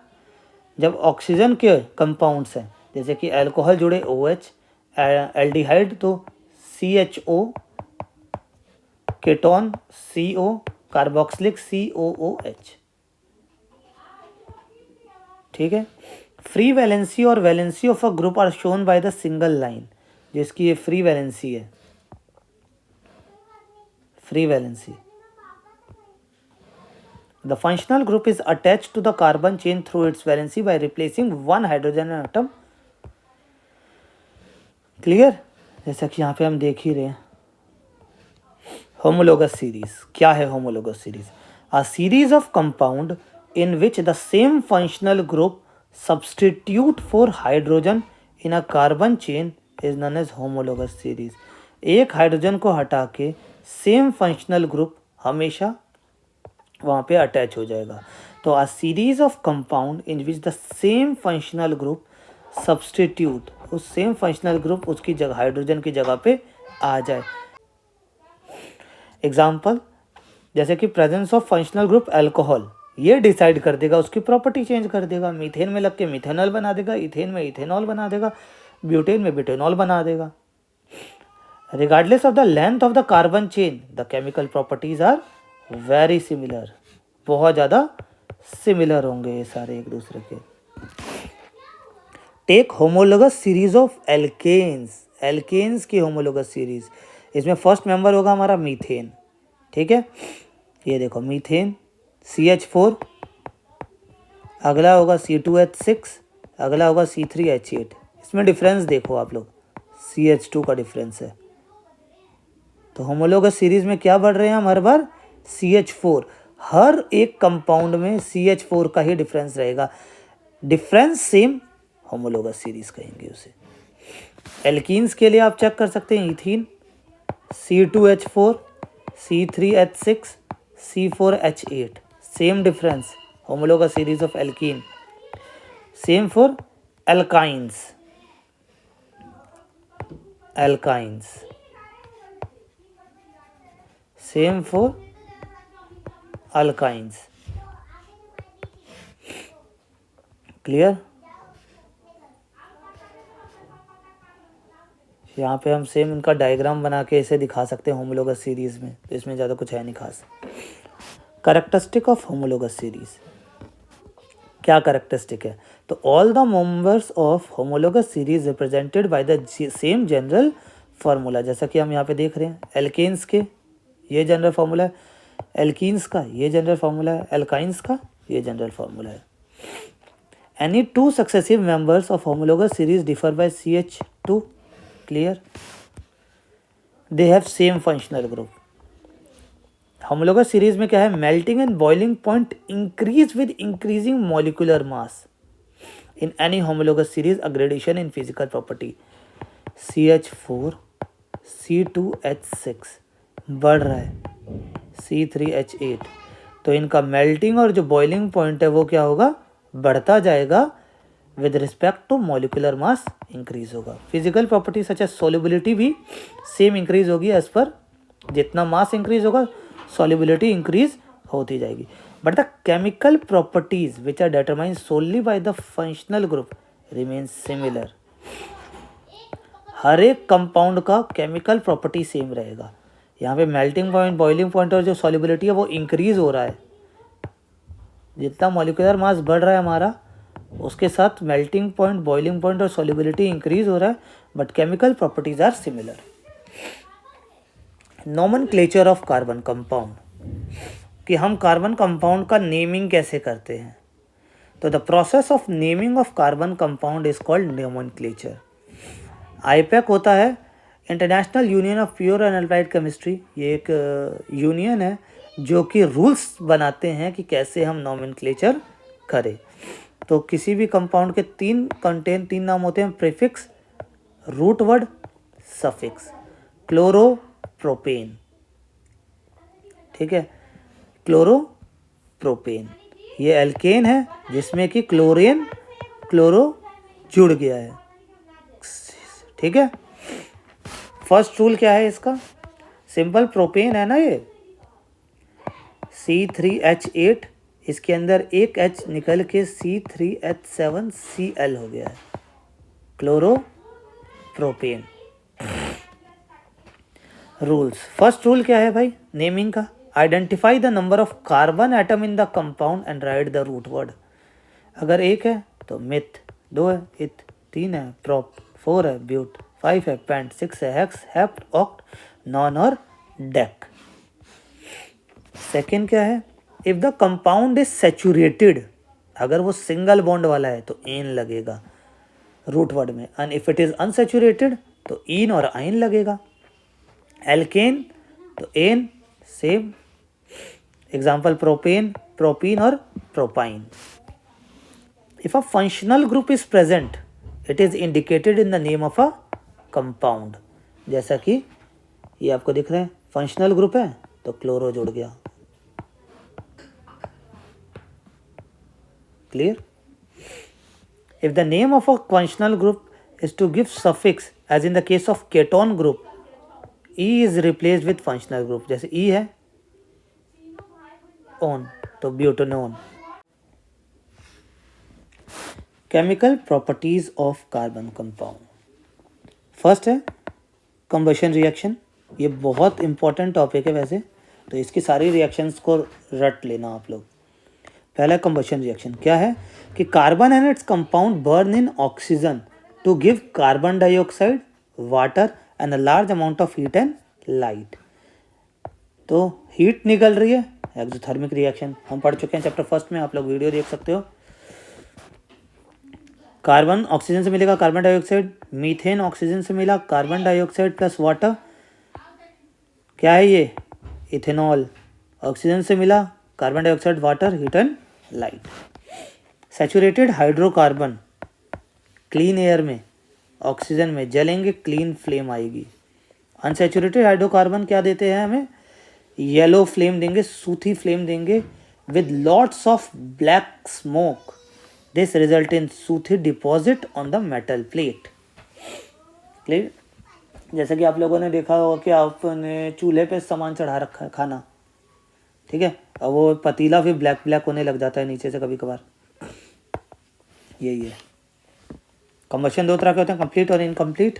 जब ऑक्सीजन के कंपाउंड्स हैं जैसे कि अल्कोहल जुड़े OH, एल्डिहाइड तो CHO, ketone CO, carboxylic COOH। ठीक है। फ्री वैलेंसी और valency of a group are shown by the single line, जिसकी ये फ्री वैलेंसी है, free valency. The functional group is attached to the carbon chain through its valency by replacing one hydrogen atom. Clear? जैसा कि यहाँ पे हम देख ही रहे हैं। Homologous series, क्या है homologous series? A series of compound in which the same functional group substitute for hydrogen in a carbon chain is known as homologous series. एक हाइड्रोजन को हटा के सेम फंक्शनल ग्रुप हमेशा वहाँ पे अटैच हो जाएगा। तो a series of compound in which the same functional group substitute, उस सेम फंक्शनल ग्रुप उसकी जगह हाइड्रोजन की जगह पे आ जाए। एग्जाम्पल जैसे कि presence of functional group alcohol, ये डिसाइड कर देगा, उसकी प्रॉपर्टी चेंज कर देगा। मीथेन में लग के मिथेनॉल बना देगा, इथेन में इथेनॉल बना देगा, ब्यूटेन में ब्यूटेनॉल बना देगा। Regardless of the length of the carbon chain the chemical properties are very similar, बहुत ज़्यादा सिमिलर होंगे ये सारे एक दूसरे के। Take homologous series of alkanes, alkanes की होमोलोगस सीरीज, इसमें फर्स्ट मेंबर होगा हमारा मीथेन। ठीक है, ये देखो मीथेन CH4, अगला होगा C2H6, अगला होगा C3H8। इसमें डिफरेंस देखो आप लोग, CH2 का डिफरेंस है। तो होमोलोगस सीरीज में क्या बढ़ रहे हैं हम हर बार, CH4। हर एक कंपाउंड में CH4 का ही डिफरेंस रहेगा। डिफरेंस सेम, होमोलोगस सीरीज कहेंगे उसे। एल्कीन्स के लिए आप चेक कर सकते हैं, ethene C2H4, C3H6, C4H8, same difference, homologous series of alkene. Same for alkynes, alkynes same for alkynes. Clear? यहाँ पे हम सेम इनका डायग्राम बना के इसे दिखा सकते हैं होमोलोगस सीरीज में, तो इसमें ज़्यादा कुछ है नहीं खास। कैरेक्टरिस्टिक ऑफ होमोलोगस सीरीज, क्या कैरेक्टरिस्टिक है, तो all the members of homologous series represented by the same general formula. जैसा कि हम यहाँ पे देख रहे हैं, एल्केन्स के ये जनरल फार्मूला है, एल्कीन्स का ये जनरल फार्मूला है, एल्काइंस का ये जनरल फार्मूला है। Any two successive members of homologous series differ by CH2, clear, they have same functional group. Homologous series में क्या है, melting and boiling point increase with increasing molecular mass. In any homologous series a gradation in physical property, CH4 C2H6 बढ़ रहा है, C3H8, तो इनका melting और जो बॉइलिंग पॉइंट है वो क्या होगा, बढ़ता जाएगा, with respect to molecular mass increase होगा। Physical property such as solubility भी सेम इंक्रीज होगी, एज पर जितना मास इंक्रीज होगा सॉल्युबिलिटी इंक्रीज होती जाएगी। But the chemical properties which are determined solely by the functional group remain similar. हर एक कंपाउंड का केमिकल प्रॉपर्टी सेम रहेगा, यहाँ पे मेल्टिंग पॉइंट, बॉइलिंग पॉइंट और जो सॉल्युबिलिटी है वो इंक्रीज हो रहा है। जितना मॉलिक्यूलर मास बढ़ रहा है हमारा, उसके साथ मेल्टिंग पॉइंट, बॉइलिंग पॉइंट और सॉल्युबिलिटी इंक्रीज हो रहा है, but chemical properties are similar. Nomenclature of carbon compound, कि हम कार्बन कंपाउंड का नेमिंग कैसे करते हैं। तो the process of naming of carbon compound is called nomenclature. IUPAC होता है, international union of pure and applied chemistry. ये एक यूनियन है जो कि रूल्स बनाते हैं कि कैसे हम नोमेनक्लेचर करें। तो किसी भी कंपाउंड के तीन नाम होते हैं, prefix, root word, suffix. Chloro propane, ठीक है, क्लोरो प्रोपेन, ये एल्केन है जिसमें कि क्लोरो जुड़ गया है, ठीक है। फर्स्ट रूल क्या है इसका, सिंपल प्रोपेन है ना ये, C3H8, इसके अंदर एक H निकल के C3H7Cl हो गया है, chloro propane. Rules, first rule क्या है भाई नेमिंग का, identify the number of carbon atom in the compound and write the root word. अगर एक है तो मिथ, 2 है इथ, 3 है प्रोप, 4 है ब्यूट, 5 है पेंट, 6 है हेक्स, हेप्ट, ऑक्ट, नॉन और डेक। सेकेंड क्या है, if the compound is saturated, अगर वो सिंगल बॉन्ड वाला है तो एन लगेगा रूट वर्ड में, and if it is unsaturated तो इन और आइन लगेगा। एल्केन तो ane, same example propane, propene और propyne. If a functional group is present it is indicated in the name of a compound. जैसा कि ये आपको दिख रहा है, फंक्शनल ग्रुप है तो क्लोरो जुड़ गया, clear. If the name of a functional group is to give suffix, as in the case of keton group, E is replaced with functional group, जैसे E है on तो butanone. Chemical properties of carbon compound, first है combustion reaction, ये बहुत important topic है वैसे, तो इसकी सारी रिएक्शंस को रट लेना आप लोग। पहला कंबशन रिएक्शन क्या है कि carbon and its compound burn in oxygen to give carbon dioxide, water and a large amount of heat and light। तो हीट निकल रही है, एक्सोथर्मिक रिएक्शन हम पढ़ चुके हैं चैप्टर फर्स्ट में, आप लोग वीडियो देख सकते हो। कार्बन ऑक्सीजन से मिलेगा कार्बन डाइऑक्साइड, मीथेन ऑक्सीजन से मिला कार्बन डाइऑक्साइड प्लस वाटर, क्या है ये इथेनॉल, ऑक्सीजन से मिला carbon dioxide, water, heat and light. Saturated hydrocarbon clean air में, ऑक्सीजन में जलेंगे, क्लीन फ्लेम आएगी। अनसैचुरेटेड हाइड्रोकार्बन क्या देते हैं हमें, येलो फ्लेम देंगे, सूथी फ्लेम देंगे with lots of black smoke, this result in sooty deposit on the metal plate, clear. जैसे कि आप लोगों ने देखा होगा कि आपने चूल्हे पे सामान चढ़ा रखा है खाना, ठीक है, और वो पतीला फिर ब्लैक ब्लैक होने लग जाता है नीचे से कभी कभार, यही है। कंबशन दो तरह के होते हैं, कंप्लीट और इनकम्प्लीट।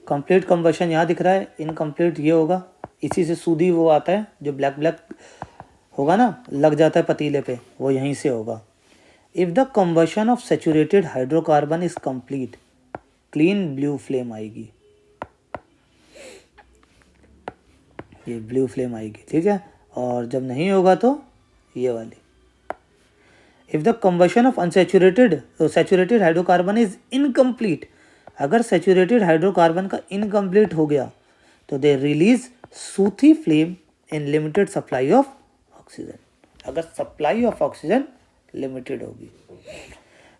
कंप्लीट कंबशन यहाँ दिख रहा है, इनकम्प्लीट ये होगा, इसी से सूदी वो आता है जो ब्लैक ब्लैक होगा ना, लग जाता है पतीले पे, वो यहीं से होगा। If the combustion of saturated hydrocarbon is complete, clean blue flame आएगी, ये ब्लू फ्लेम आएगी, ठीक है। और जब नहीं होगा तो ये वाली। If the combustion of unsaturated saturated hydrocarbon is incomplete, अगर सैचुरेटेड हाइड्रोकार्बन का इनकम्प्लीट हो गया तो they release sooty flame in limited supply of oxygen, अगर सप्लाई ऑफ ऑक्सीजन लिमिटेड होगी।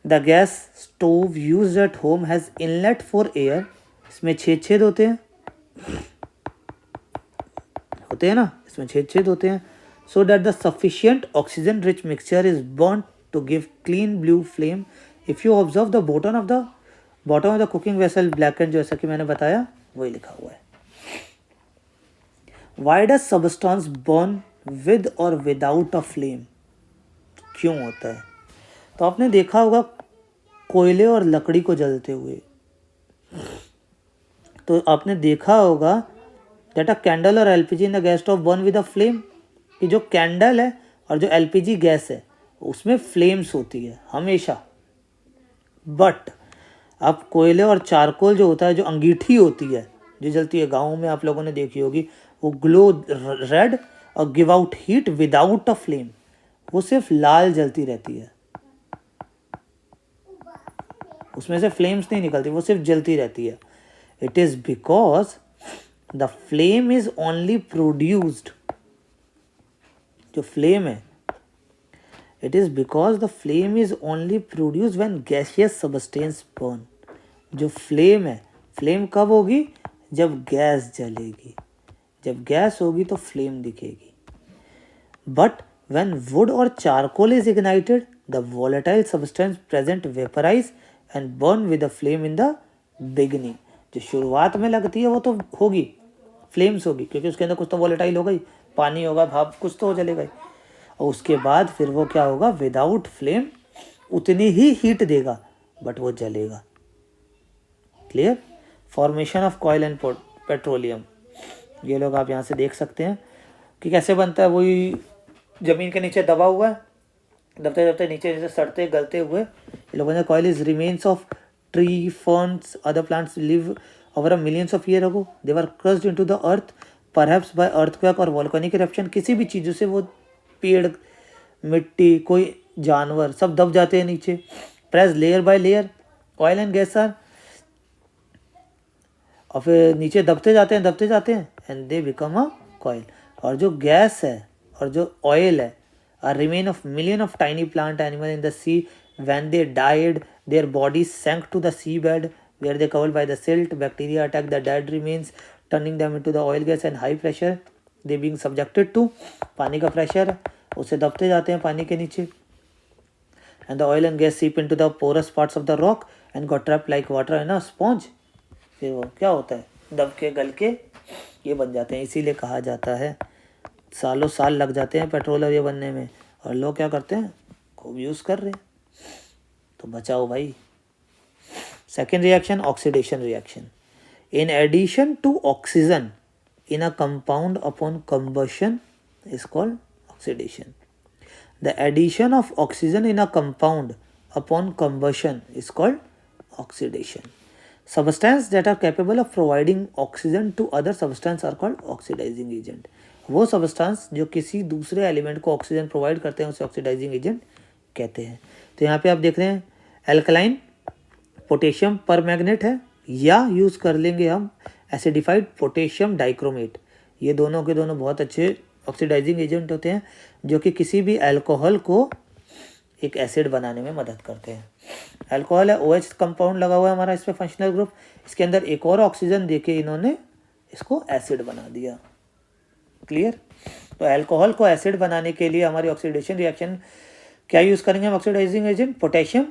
The gas stove use at home has inlet for air, इसमें छेद होते हैं ना, इसमें छेद होते हैं, so that the sufficient oxygen rich mixture is burnt to give clean blue flame। if you observe the bottom of the cooking vessel blackened, जैसा कि मैंने बताया वही लिखा हुआ है। why does substance burn with or without a flame, क्यों होता है। तो आपने देखा होगा कोयले और लकड़ी को जलते हुए, तो आपने देखा होगा दैट अ कैंडल और LPG in the gas stove burn with a flame, कि जो कैंडल है और जो एलपीजी गैस है उसमें फ्लेम्स होती है हमेशा। बट अब कोयले और चारकोल जो होता है, जो अंगीठी होती है जो जलती है, गाँव में आप लोगों ने देखी होगी, वो ग्लो रेड और give out heat without a flame, वो सिर्फ लाल जलती रहती है, उसमें से फ्लेम्स नहीं निकलती, वो सिर्फ जलती रहती है। It is because the flame is only produced, जो फ्लेम है, it is because the flame is only produced when gaseous substance burn. जो फ्लेम है, फ्लेम कब होगी? जब गैस जलेगी, जब गैस होगी तो फ्लेम दिखेगी। But when wood or charcoal is ignited, the volatile substance present vaporize and burn with a flame in the beginning. जो शुरुआत में लगती है वो तो होगी, फ्लेम्स होगी, क्योंकि उसके अंदर कुछ तो वोलेटाइल होगा ही, पानी होगा, भाप, कुछ तो हो जलेगा ही। और उसके बाद फिर वो क्या होगा? विदाउट फ्लेम उतनी ही हीट देगा बट वो जलेगा। Clear? Formation of coil and petroleum, ये लोग आप यहाँ से देख सकते हैं कि कैसे बनता है। वही जमीन के नीचे दबा हुआ है, दबते दबते नीचे नीचे सड़ते गलते हुए ये लोगों ने, coal is remains of tree, ferns, other plants live over a millions of year ago, they were crushed into the earth perhaps by earthquake और वोल्केनिक इरप्शन। किसी भी चीज़ों से वो पेड़, मिट्टी, कोई जानवर सब दब जाते हैं नीचे। Press layer by layer, oil and gas are, और फिर नीचे दबते जाते हैं and they become a coal. और जो गैस है और जो ऑयल है are remain of million of tiny plant animal in the sea, when they died their bodies sank to the sea bed where they covered by the silt, bacteria attack the dead remains turning them into the oil gas and high pressure they being subjected to, पानी का pressure उससे दबते जाते हैं पानी के नीचे, and the oil and gas seep into the porous parts of the rock and got trapped like water in a sponge. फिर वो क्या होता है? दब के गल के ये बन जाते हैं। इसीलिए कहा जाता है सालों साल लग जाते हैं पेट्रोल और ये बनने में, और लोग क्या करते हैं? खूब यूज़ कर रहे हैं, तो बचाओ भाई। Second reaction, oxidation reaction. In addition to oxygen in a compound upon combustion is called oxidation. The addition of oxygen in a compound upon combustion is called oxidation. Substances that are capable of providing oxygen to other substance are called oxidizing agent. वो substance जो किसी दूसरे element को oxygen provide करते हैं उसे oxidising agent कहते हैं। तो यहाँ पे आप देख रहे हैं एल्कलाइन पोटेशियम परमैंगनेट है, या यूज़ कर लेंगे हम एसिडिफाइड पोटेशियम डाइक्रोमेट। ये दोनों के दोनों बहुत अच्छे ऑक्सीडाइजिंग एजेंट होते हैं जो कि किसी भी अल्कोहल को एक एसिड बनाने में मदद करते हैं। अल्कोहल है, OH कंपाउंड लगा हुआ है हमारा इस पर फंक्शनल ग्रुप, इसके अंदर एक और ऑक्सीजन देके इन्होंने इसको एसिड बना दिया। क्लियर? तो अल्कोहल को एसिड बनाने के लिए हमारी ऑक्सीडेशन रिएक्शन क्या यूज़ करेंगे हम? ऑक्सीडाइजिंग एजेंट पोटेशियम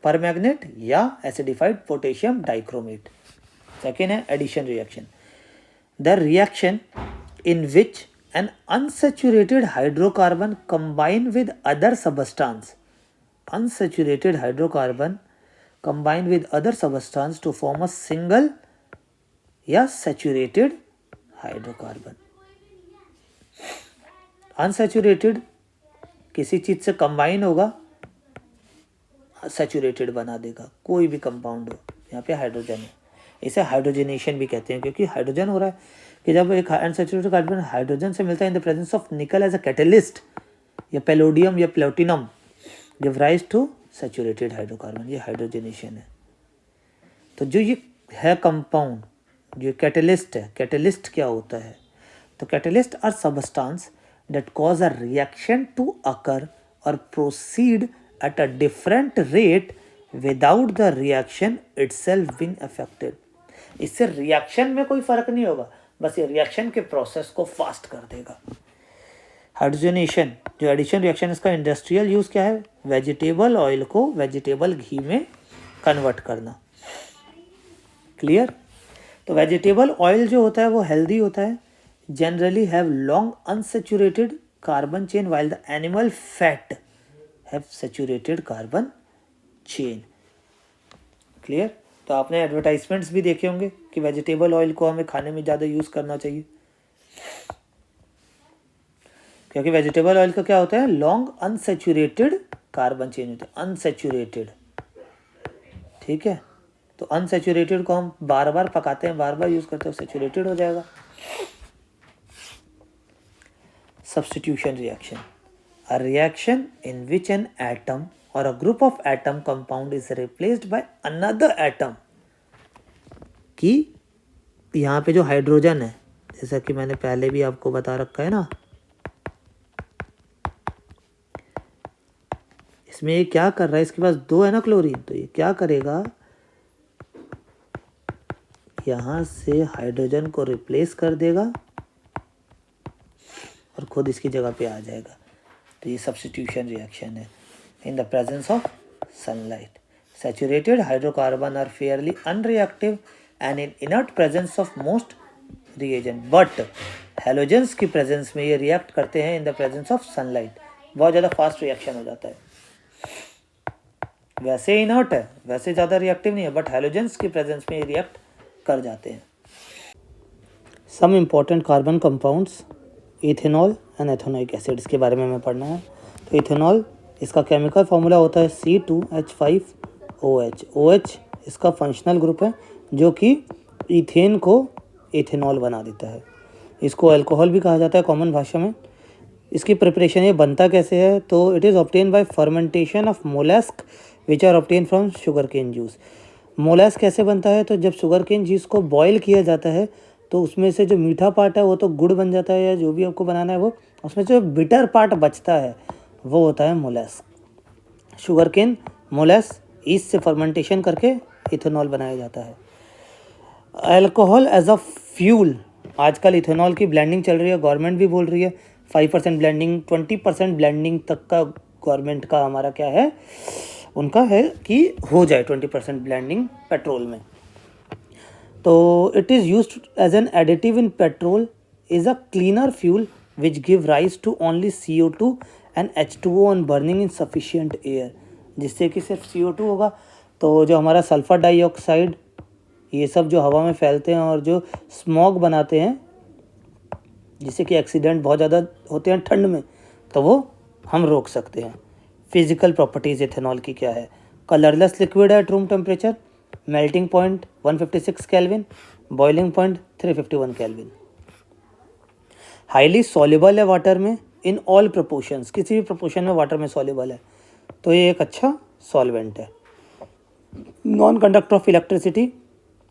परमैंगनेट या एसिडिफाइड पोटेशियम डाइक्रोमेट। सेकेंड है addition reaction, the reaction in which an unsaturated hydrocarbon combine with other substance, unsaturated hydrocarbon combined with other substance to form a single या saturated hydrocarbon। unsaturated किसी चीज से combine होगा, saturated बना देगा, कोई भी कंपाउंड हो। यहाँ पे हाइड्रोजन है, इसे हाइड्रोजनेशन भी कहते हैं क्योंकि हाइड्रोजन हो रहा है कि जब एक अनसैचुरेटेड कार्बन हाइड्रोजन से मिलता है in the presence of nickel as a catalyst या पैलोडियम या platinum give rise to saturated hydrocarbon, ये हाइड्रोजनेशन है। तो जो ये है कंपाउंड, जो कैटलिस्ट है, कैटलिस्ट क्या होता है? तो catalyst are substance that cause a reaction to occur or proceed at a different rate without the reaction itself being affected. इससे रिएक्शन में कोई फर्क नहीं होगा, बस ये रिएक्शन के प्रोसेस को फास्ट कर देगा। हाइड्रोजनेशन जो एडिशन रिएक्शन, इसका इंडस्ट्रियल यूज़ क्या है? वेजिटेबल ऑयल को वेजिटेबल घी में कन्वर्ट करना। क्लियर? तो वेजिटेबल ऑयल जो होता है वो हेल्दी होता है, generally have long unsaturated carbon chain while the animal fat have saturated carbon chain. Clear? तो आपने एडवर्टाइजमेंट्स भी देखे होंगे कि वेजिटेबल ऑयल को हमें खाने में ज़्यादा यूज़ करना चाहिए, क्योंकि वेजिटेबल ऑयल का क्या होता है, लॉन्ग अनसेचुरेटेड कार्बन चेंज होता है, अनसेचुरेटेड, ठीक है। तो अनसेचुरेटेड को हम बार बार पकाते हैं, बार बार यूज़ करते हैं, सेचुरेटेड हो जाएगा। Substitution reaction, a reaction in which an atom or a group of atom compound is replaced by another atom। कि यहाँ पे जो हाइड्रोजन है, जैसा कि मैंने पहले भी आपको बता रखा है ना, इसमें ये क्या कर रहा है, इसके पास 2 है ना क्लोरीन, तो ये क्या करेगा, यहाँ से हाइड्रोजन को रिप्लेस कर देगा और खुद इसकी जगह पे आ जाएगा। तो ये सब्स्टिट्यूशन रिएक्शन है। In the presence of sunlight, saturated hydrocarbon are fairly unreactive and in inert presence of most reagent, but halogens की प्रेजेंस में ये रिएक्ट करते हैं in the presence of sunlight, बहुत ज़्यादा फास्ट रिएक्शन हो जाता है। वैसे इनर्ट है, वैसे ज़्यादा रिएक्टिव नहीं है, बट हैलोजेंस की प्रेजेंस में ये रिएक्ट कर जाते हैं। Some important carbon compounds, ethanol and ethanoic acid, इसके बारे में हमें पढ़ना है। तो इथेनॉल, इसका केमिकल फार्मूला होता है C2H5OH। OH इसका फंक्शनल ग्रुप है जो कि इथेन को इथेनॉल बना देता है। इसको अल्कोहल भी कहा जाता है कॉमन भाषा में। इसकी प्रिपरेशन, ये बनता कैसे है, तो it is obtain by fermentation of molasses which are obtain from sugar cane juice. Molasses कैसे बनता है, तो जब शुगर केन जूस को बॉयल किया जाता है तो उसमें से जो मीठा पार्ट है वो तो गुड़ बन जाता है, या जो भी आपको बनाना है वो, उसमें जो बिटर पार्ट बचता है वो होता है molasses. Sugar cane molasses yeast से फर्मेंटेशन करके इथेनॉल बनाया जाता है। अल्कोहल एज अ फ्यूल, आजकल इथेनॉल की ब्लेंडिंग चल रही है, गवर्नमेंट भी बोल रही है 5% ब्लेंडिंग, 20% ब्लेंडिंग तक का गवर्नमेंट का हमारा क्या है, उनका है कि हो जाए 20% ब्लेंडिंग पेट्रोल में। तो it is used as an additive in petrol, is a cleaner fuel which give rise to only CO2 and H2O on burning in sufficient air, जिससे कि सिर्फ CO2 होगा। तो जो हमारा सल्फ़र डाइऑक्साइड, ये सब जो हवा में फैलते हैं और जो स्मॉग बनाते हैं, जिससे कि एक्सीडेंट बहुत ज़्यादा होते हैं ठंड में, तो वो हम रोक सकते हैं। फिजिकल प्रॉपर्टीज़ इथेनॉल की क्या है, कलरलेस लिक्विड है eight room temperature, melting point 156 kelvin, boiling point 351 kelvin, highly soluble है वाटर में इन ऑल प्रोपोर्शंस, किसी भी प्रोपोर्शन में वाटर में सॉल्युबल है, तो ये एक अच्छा सॉल्वेंट है। Non conductor of electricity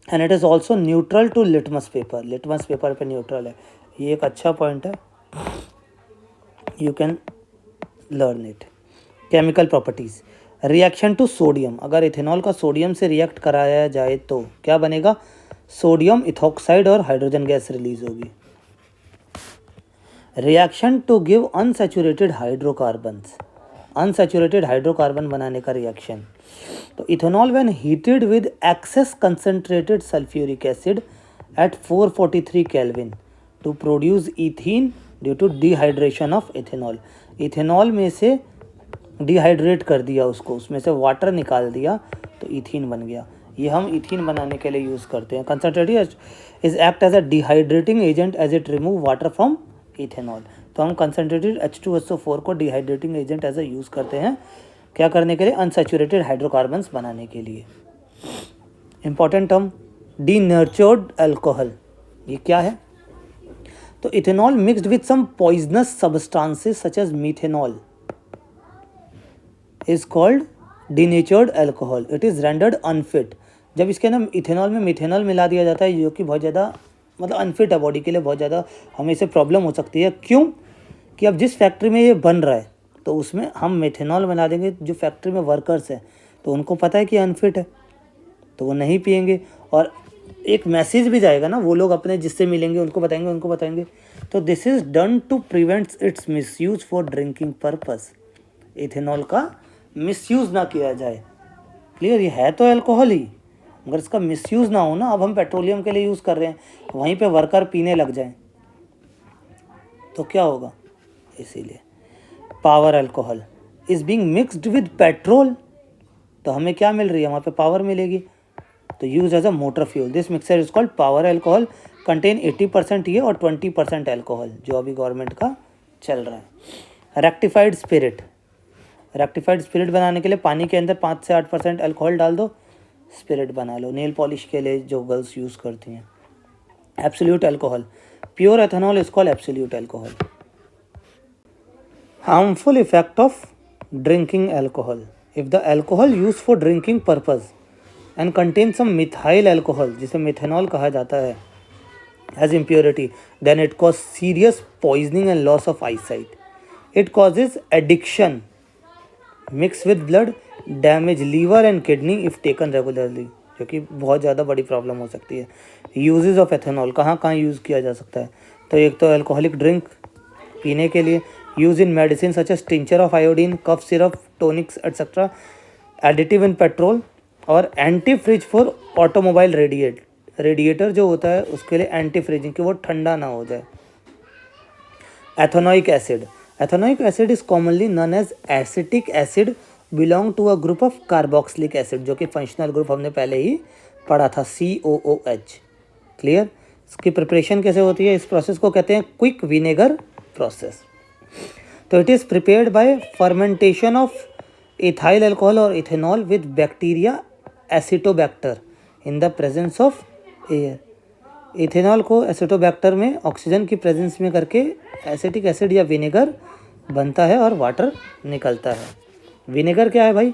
and it is also neutral to litmus paper, litmus paper पे न्यूट्रल है, ये एक अच्छा पॉइंट है, you can learn it. Chemical properties, reaction to sodium, अगर इथेनॉल का सोडियम से रिएक्ट कराया जाए तो क्या बनेगा, सोडियम इथॉक्साइड और हाइड्रोजन गैस रिलीज होगी। Reaction to give unsaturated hydrocarbons, unsaturated hydrocarbon बनाने का रिएक्शन, तो ethanol when heated with excess concentrated sulphuric acid at 443 kelvin to produce ethene due to dehydration of ethanol, ethanol में से dehydrate कर दिया उसको, उसमें से वाटर निकाल दिया तो इथीन बन गया, ये हम इथीन बनाने के लिए यूज़ करते हैं। Concentrated is act as a dehydrating agent as it remove water from ethanol, तो हम कंसनट्रेटेड H2SO4 को dehydrating agent as a use करते हैं, क्या करने के लिए, अनसैचुरेटेड हाइड्रोकार्बन्स बनाने के लिए। इंपॉर्टेंट टर्म, डीनेचर्ड अल्कोहल, ये क्या है, तो ethanol mixed with some poisonous substances such as methanol is called denatured alcohol, it is rendered unfit, जब इसके अंदर इथेनॉल में मिथेनॉल मिला दिया जाता है जो कि बहुत ज़्यादा मतलब अनफिट है बॉडी के लिए, बहुत ज़्यादा हमें इससे प्रॉब्लम हो सकती है। क्यों कि अब जिस फैक्ट्री में ये बन रहा है तो उसमें हम मिथेनॉल मिला देंगे, जो फैक्ट्री में वर्कर्स हैं तो उनको पता है कि अनफिट है तो वो नहीं पियेंगे, और एक मैसेज भी जाएगा ना, वो लोग अपने जिससे मिलेंगे उनको बताएंगे, तो this is done to prevent its misuse for drinking purpose, ethanol का मिसयूज़ ना किया जाए। क्लियर, ये है तो अल्कोहल ही, अगर इसका मिसयूज़ ना हो ना, अब हम पेट्रोलियम के लिए यूज़ कर रहे हैं, वहीं पे वर्कर पीने लग जाएं तो क्या होगा, इसीलिए। Power alcohol is being mixed with petrol, तो हमें क्या मिल रही है, वहाँ पे पावर मिलेगी, तो use as a motor fuel, this mixture is called power alcohol, contain 80% ये और 20% अल्कोहल, जो अभी गवर्नमेंट का चल रहा है। रेक्टिफाइड स्पिरिट, रेक्टिफाइड स्पिरिट बनाने के लिए पानी के अंदर 5 से 8% अल्कोहल डाल दो, स्पिरिट बना लो। नेल पॉलिश के लिए जो गर्ल्स यूज़ करती हैं। Absolute alcohol, pure ethanol is called absolute alcohol. Harmful effect of drinking alcohol, if the alcohol use for drinking purpose and contain some methyl alcohol, जिसे methanol कहा जाता है, as impurity, then it causes serious poisoning and loss of eyesight. It causes addiction, mixed with blood, damage liver and kidney if taken regularly, जो कि बहुत ज़्यादा बड़ी problem हो सकती है। यूजेस ऑफ एथेनॉल, कहाँ कहाँ यूज़ किया जा सकता है? तो एक तो अल्कोहलिक ड्रिंक पीने के लिए, use in medicine such as tincture of iodine, cough syrup, tonics etcetera, additive in petrol, और antifreeze for automobile radiator जो होता है उसके लिए एंटी फ्रीजिंग, कि वो ठंडा ना हो जाए। Ethanoic acid, ethanoic acid is commonly known as acetic acid, belong to a group of carboxylic acid, जो कि फंक्शनल ग्रुप हमने पहले ही पढ़ा था, COOH। क्लियर? इसकी प्रिपरेशन कैसे होती है? इस प्रोसेस को कहते हैं क्विक विनेगर प्रोसेस। तो it is prepared by fermentation of ethyl alcohol or ethanol with bacteria acetobacter in the presence of air. Ethanol को एसिटोबैक्टर में ऑक्सीजन की प्रेजेंस में करके एसिटिक एसिड या विनेगर बनता है और वाटर निकलता है। विनेगर क्या है भाई?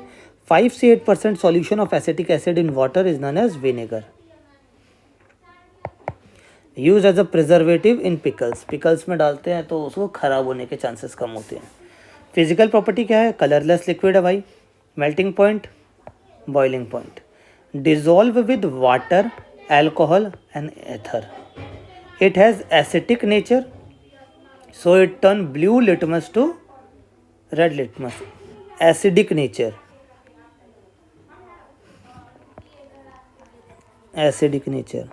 5 से 8% solution of acetic acid in water is known as vinegar. Use as a preservative in pickles, pickles में डालते हैं तो उसको खराब होने के चांसेस कम होते हैं। फिजिकल प्रॉपर्टी क्या है? कलरलेस लिक्विड है भाई। Melting point, boiling point, dissolve with water, alcohol and ether. It has acidic nature, so it turn blue litmus to red litmus. Acidic nature, acidic nature.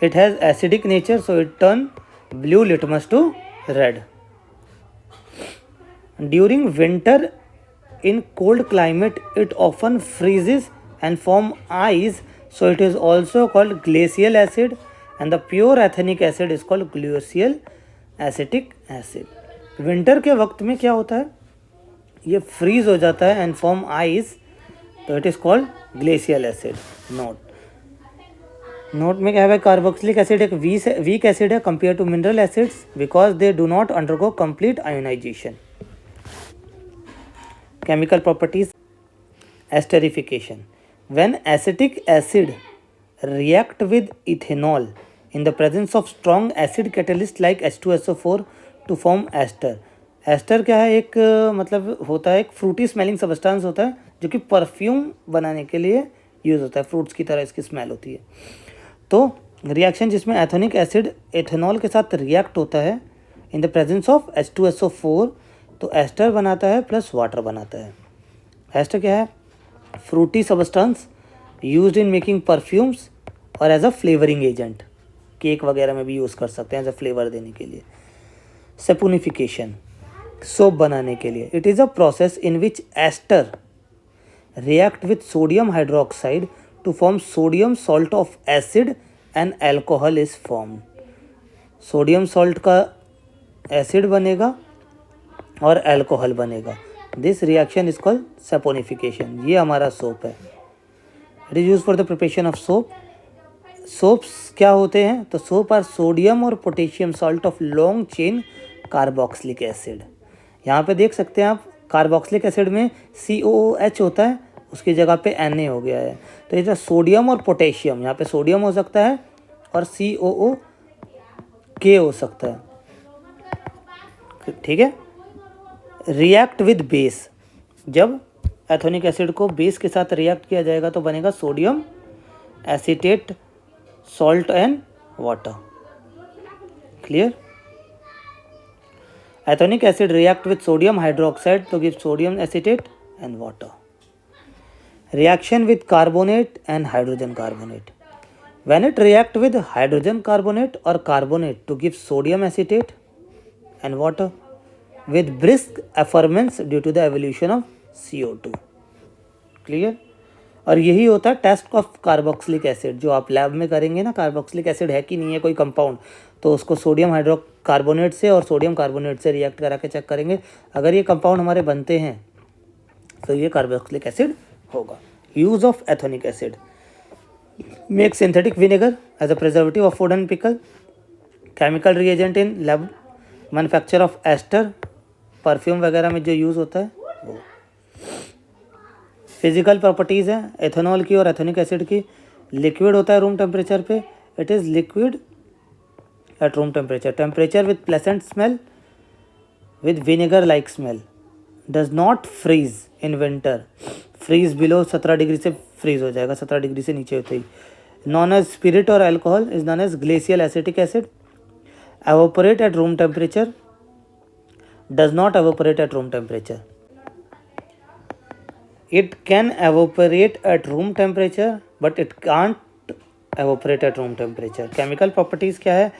It has acidic nature, so it turn blue litmus to red. During winter in cold climate it often freezes and form ice, so it is also called glacial acid, and the pure ethanic acid is called glacial acetic acid. Winter के वक्त में क्या होता है? ये freeze हो जाता है एंड फॉर्म आइस, तो it is called glacial acid. Note में क्या है? कार्बोक्सिलिक एसिड एक वीक एसिड है compare to mineral acids because they do not undergo complete ionisation. Chemical properties, esterification. When acetic acid react with ethanol in the presence of strong acid catalyst like H2SO4 to form ester. Ester क्या है? एक मतलब होता है, एक Frooti smelling substance होता है जो कि परफ्यूम बनाने के लिए यूज़ होता है। फ्रूट्स की तरह इसकी स्मेल होती है। तो रिएक्शन जिसमें एथेनिक एसिड एथेनॉल के साथ रिएक्ट होता है in the presence of H2SO4, तो एस्टर बनाता है प्लस वाटर बनाता है। एस्टर क्या है? Fruity substance used in making perfumes और as a flavouring agent, cake वगैरह में भी यूज़ कर सकते हैं एज अ फ्लेवर देने के लिए। सेपोनिफिकेशन, सोप बनाने के लिए। It is a process in which ester react with sodium hydroxide to form sodium salt of acid and alcohol is form. Sodium salt का एसिड बनेगा और अल्कोहल बनेगा। This reaction is called saponification. ये हमारा soap है। It is use for the preparation of soap. Soaps क्या होते हैं? तो सोप आर सोडियम और potassium salt of long chain carboxylic acid. यहाँ पे देख सकते हैं आप, कार्बोक्सिलिक एसिड में COOH होता है, उसकी जगह पे Na हो गया है। तो ये जो सोडियम और पोटेशियम, यहाँ पे सोडियम हो सकता है और COOK हो सकता है। ठीक है। रिएक्ट विद बेस, जब एथेनिक एसिड को बेस के साथ रिएक्ट किया जाएगा तो बनेगा sodium acetate salt and water. Clear? Ethnic acid react with sodium hydroxide to give sodium acetate and water. Reaction with carbonate and hydrogen carbonate. When it react with hydrogen carbonate or carbonate to give sodium acetate and water with brisk effervescence due to the evolution of CO2. Clear? और यही होता है test of carboxylic acid. जो आप lab में करेंगे ना, carboxylic acid है कि नहीं है कोई कंपाउंड, तो उसको सोडियम हाइड्रोकार्बोनेट से और सोडियम कार्बोनेट से रिएक्ट करा के चेक करेंगे। अगर ये कंपाउंड हमारे बनते हैं तो ये कार्बोक्सिलिक एसिड होगा। Use of ethanoic acid, make synthetic vinegar as a preservative of food and pickle, chemical reagent in lab, manufacture of ester, perfume वगैरह में जो यूज़ होता है वो। फिजिकल प्रॉपर्टीज़ हैं एथेनॉल की और एथेनिक एसिड की। लिक्विड होता है रूम टेम्परेचर पे, it is liquid at room temperature, temperature with pleasant smell with vinegar like smell, does not freeze in winter, freeze below 17 degree से फ्रीज हो जाएगा, 17 डिग्री से नीचे होते ही। Known as spirit or alcohol is known as glacial acetic acid, evaporate at room temperature, does not evaporate at room temperature. It can evaporate at room temperature but it can't evaporate at room temperature. Chemical properties क्या है,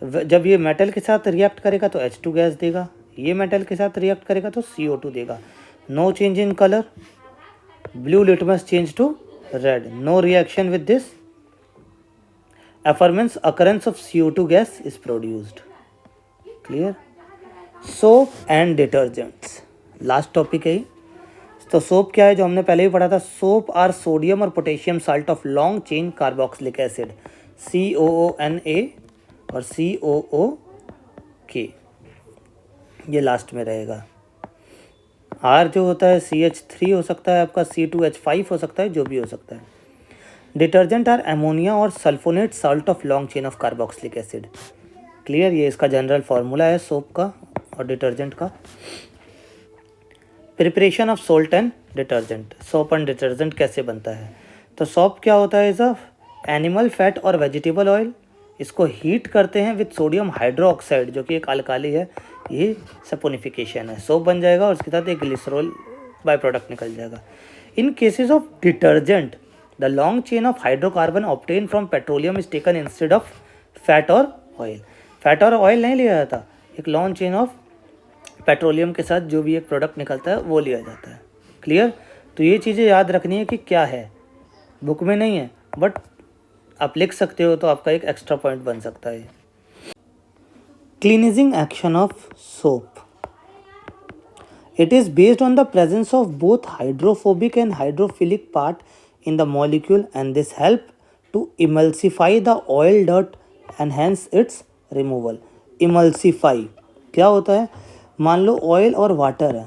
जब ये metal के साथ react करेगा तो H2 gas देगा, ये मेटल के साथ रिएक्ट करेगा तो CO2 देगा। No change in colour, blue litmus change to red, no reaction with this, affirmance occurrence of CO2 gas is produced. Clear? Soap and detergents, last topic है। तो soap क्या है जो हमने पहले भी पढ़ा था, सोप आर सोडियम और potassium salt of long chain carboxylic acid, COONA और COOK, ये लास्ट में रहेगा। R जो होता है CH3 हो सकता है आपका, C2H5 हो सकता है, जो भी हो सकता है। डिटर्जेंट आर एमोनिया और sulphonate salt of long chain of carboxylic acid. Clear? ये इसका जनरल फार्मूला है सोप का और डिटर्जेंट का। Preparation of salt and detergent, soap and detergent कैसे बनता है? तो सोप क्या होता है, इज अ एनिमल फैट और वेजिटेबल ऑयल, इसको हीट करते हैं विद सोडियम हाइड्रोक्साइड जो कि एक अल्काली है, ये सपोनिफिकेशन है, सोप बन जाएगा और उसके साथ एक ग्लिसरॉल बाय प्रोडक्ट निकल जाएगा। In cases of detergent the long chain of hydrocarbon obtain from petroleum is taken instead of fat और ऑयल। फैट और ऑयल नहीं लिया जाता, एक लॉन्ग चेन ऑफ पेट्रोलियम के साथ जो भी एक प्रोडक्ट निकलता है वो लिया जाता है। क्लियर? तो ये चीज़ें याद रखनी है कि क्या है, बुक में नहीं है बट आप लिख सकते हो तो आपका एक एक्स्ट्रा पॉइंट बन सकता है। Cleansing action of soap, it is based on the presence of both hydrophobic and hydrophilic part in the molecule and this help to emulsify the oil dirt and hence its removal. Emulsify क्या होता है? मान लो oil और water है,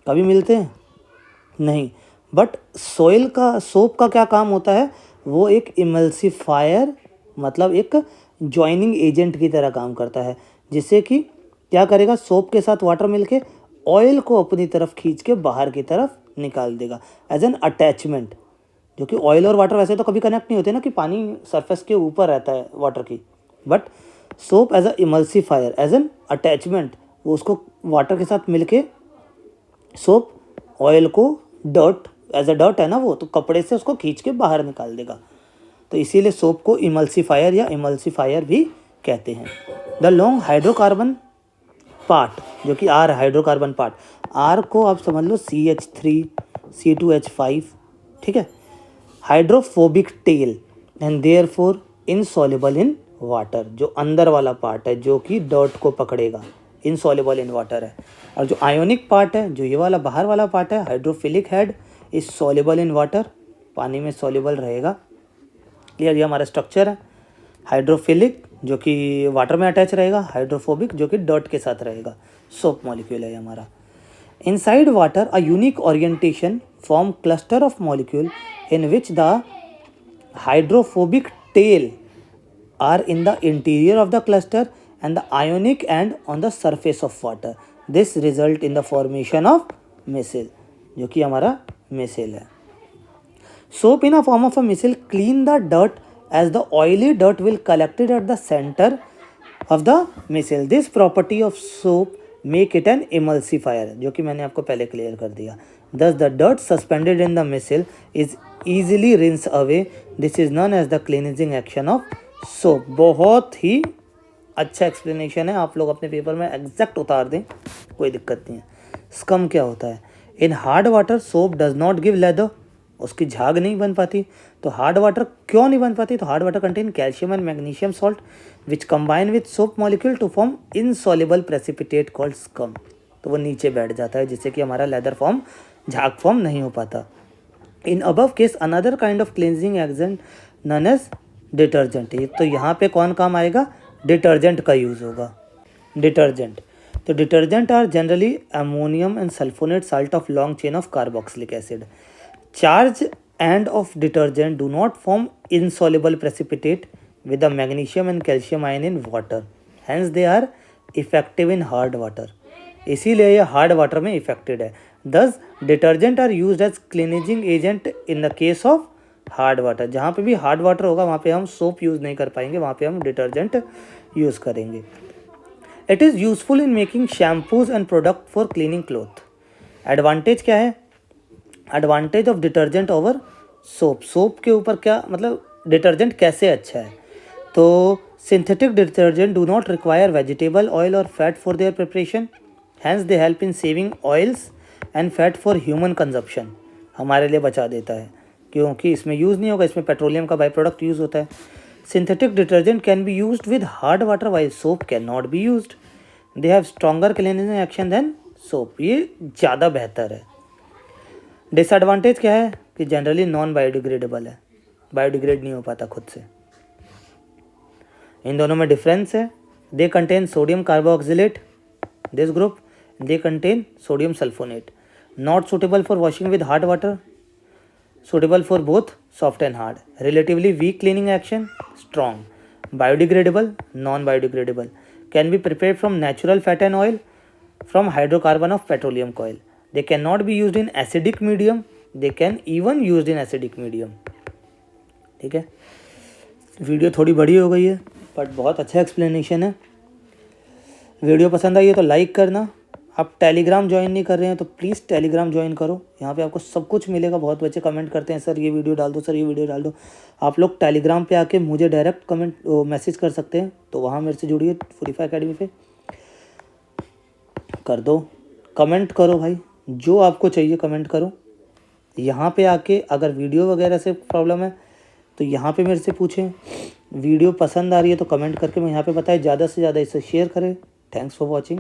कभी मिलते हैं नहीं, बट सोइल का, सोप का क्या काम होता है, वो एक इमल्सिफायर मतलब एक जॉइनिंग एजेंट की तरह काम करता है, जिससे कि क्या करेगा, सोप के साथ वाटर मिलके ऑयल को अपनी तरफ खींच के बाहर की तरफ निकाल देगा एज एन अटैचमेंट। जो कि ऑयल और वाटर वैसे तो कभी कनेक्ट नहीं होते ना, कि पानी सरफेस के ऊपर रहता है वाटर की, but soap as a emulsifier as an attachment, वो उसको वाटर के साथ मिलके सोप ऑयल को डर्ट एज अ डर्ट है ना वो, तो कपड़े से उसको खींच के बाहर निकाल देगा। तो इसीलिए सोप को इमल्सिफायर या इमल्सिफायर भी कहते हैं। द लॉन्ग हाइड्रोकार्बन पार्ट जो कि आर हाइड्रोकार्बन पार्ट, आर को आप समझ लो CH3 C2H5, ठीक है। Hydrophobic tell and therefore insoluble in water, जो अंदर वाला पार्ट है जो कि डर्ट को पकड़ेगा, इनसॉल्युबल इन वाटर है। और जो आयोनिक पार्ट है, जो ये वाला बाहर वाला पार्ट है, hydrophilic head is soluble in water, पानी में सॉल्युबल रहेगा। क्लियर? ये हमारा स्ट्रक्चर है। हाइड्रोफिलिक जो कि वाटर में अटैच रहेगा, हाइड्रोफोबिक जो कि डर्ट के साथ रहेगा। सोप मॉलिक्यूल है हमारा। Inside water a unique orientation form cluster of molecule in which the hydrophobic tail are in the interior of the cluster and the ionic end on the surface of water. This result in the formation of micelle, जो कि हमारा micelle है। Soap in a form of a micelle clean the dirt as the oily dirt will collected at the center of the micelle. This property of soap make it an emulsifier, जो कि मैंने आपको पहले clear कर दिया। Thus the dirt suspended in the micelle is easily rinse away. This is known as the cleansing action of soap. बहुत ही अच्छा explanation है, आप लोग अपने पेपर में एग्जैक्ट उतार दें, कोई दिक्कत नहीं है। स्कम क्या होता है? In hard water soap does not give leather उसकी झाग नहीं बन पाती। तो हार्ड वाटर क्यों नहीं बन पाती? तो hard water contain calcium and magnesium salt which combine with soap molecule to form insoluble precipitate called scum. तो वो नीचे बैठ जाता है जिससे कि हमारा लेदर फॉर्म, झाग फॉर्म नहीं हो पाता। In above case another kind of cleansing agent known as detergent. तो यहाँ पे कौन काम आएगा? डिटर्जेंट का यूज़ होगा। डिटर्जेंट, तो detergent are generally ammonium and sulphonate salt of long chain of carboxylic acid. Charge end of detergent do not form insoluble precipitate with the magnesium and calcium ion in water, hence they are effective in hard water। इसीलिए ये hard water में effected है। Thus detergent are used as cleansing agent in the case of hard water. जहाँ पे भी hard water होगा वहाँ पे हम सोप यूज़ नहीं कर पाएंगे, वहाँ पे हम डिटर्जेंट यूज़ करेंगे। It is useful in making shampoos and product for cleaning cloth. Advantage क्या है? Advantage of detergent over soap. Soap के ऊपर क्या मतलब डिटर्जेंट कैसे अच्छा है? तो synthetic detergent do not require vegetable oil और fat for their preparation, hence they help in saving oils and fat for human consumption. हमारे लिए बचा देता है क्योंकि इसमें यूज़ नहीं होगा, इसमें पेट्रोलियम का बाई प्रोडक्ट यूज़ होता है। Synthetic detergent can be used with hard water while soap can not be used. They have stronger cleaning action than soap. ये ज़्यादा बेहतर है। डिसएडवांटेज क्या है? कि जनरली नॉन बायोडिग्रेडेबल है, बायोडिग्रेड नहीं हो पाता खुद से। इन दोनों में डिफरेंस है। They contain sodium carboxylate, this group, they contain sodium sulphonate. Not suitable for washing with hard water, suitable for both soft and hard. Relatively weak cleaning action, strong. Biodegradable, non biodegradable. Can be prepared from natural fat and oil from hydrocarbon of petroleum coil. They cannot be used in acidic medium, they can even used in acidic medium। ठीक है, video थोड़ी बड़ी हो गई है but बहुत अच्छा explanation है। वीडियो पसंद आई है तो लाइक करना। आप टेलीग्राम ज्वाइन नहीं कर रहे हैं तो प्लीज़ टेलीग्राम ज्वाइन करो, यहाँ पे आपको सब कुछ मिलेगा। बहुत बच्चे कमेंट करते हैं सर ये वीडियो डाल दो, सर ये वीडियो डाल दो। आप लोग टेलीग्राम पे आके मुझे डायरेक्ट कमेंट मैसेज कर सकते हैं, तो वहाँ मेरे से जुड़िए। फुलीफा एकेडमी पे कर दो, कमेंट करो भाई, जो आपको चाहिए कमेंट करो। यहाँ पे आके अगर वीडियो वगैरह से प्रॉब्लम है तो यहाँ पे मेरे से पूछें। वीडियो पसंद आ रही है तो कमेंट करके मैं यहाँ पे बताएं। ज़्यादा से ज़्यादा इसे शेयर करें। Thanks for watching.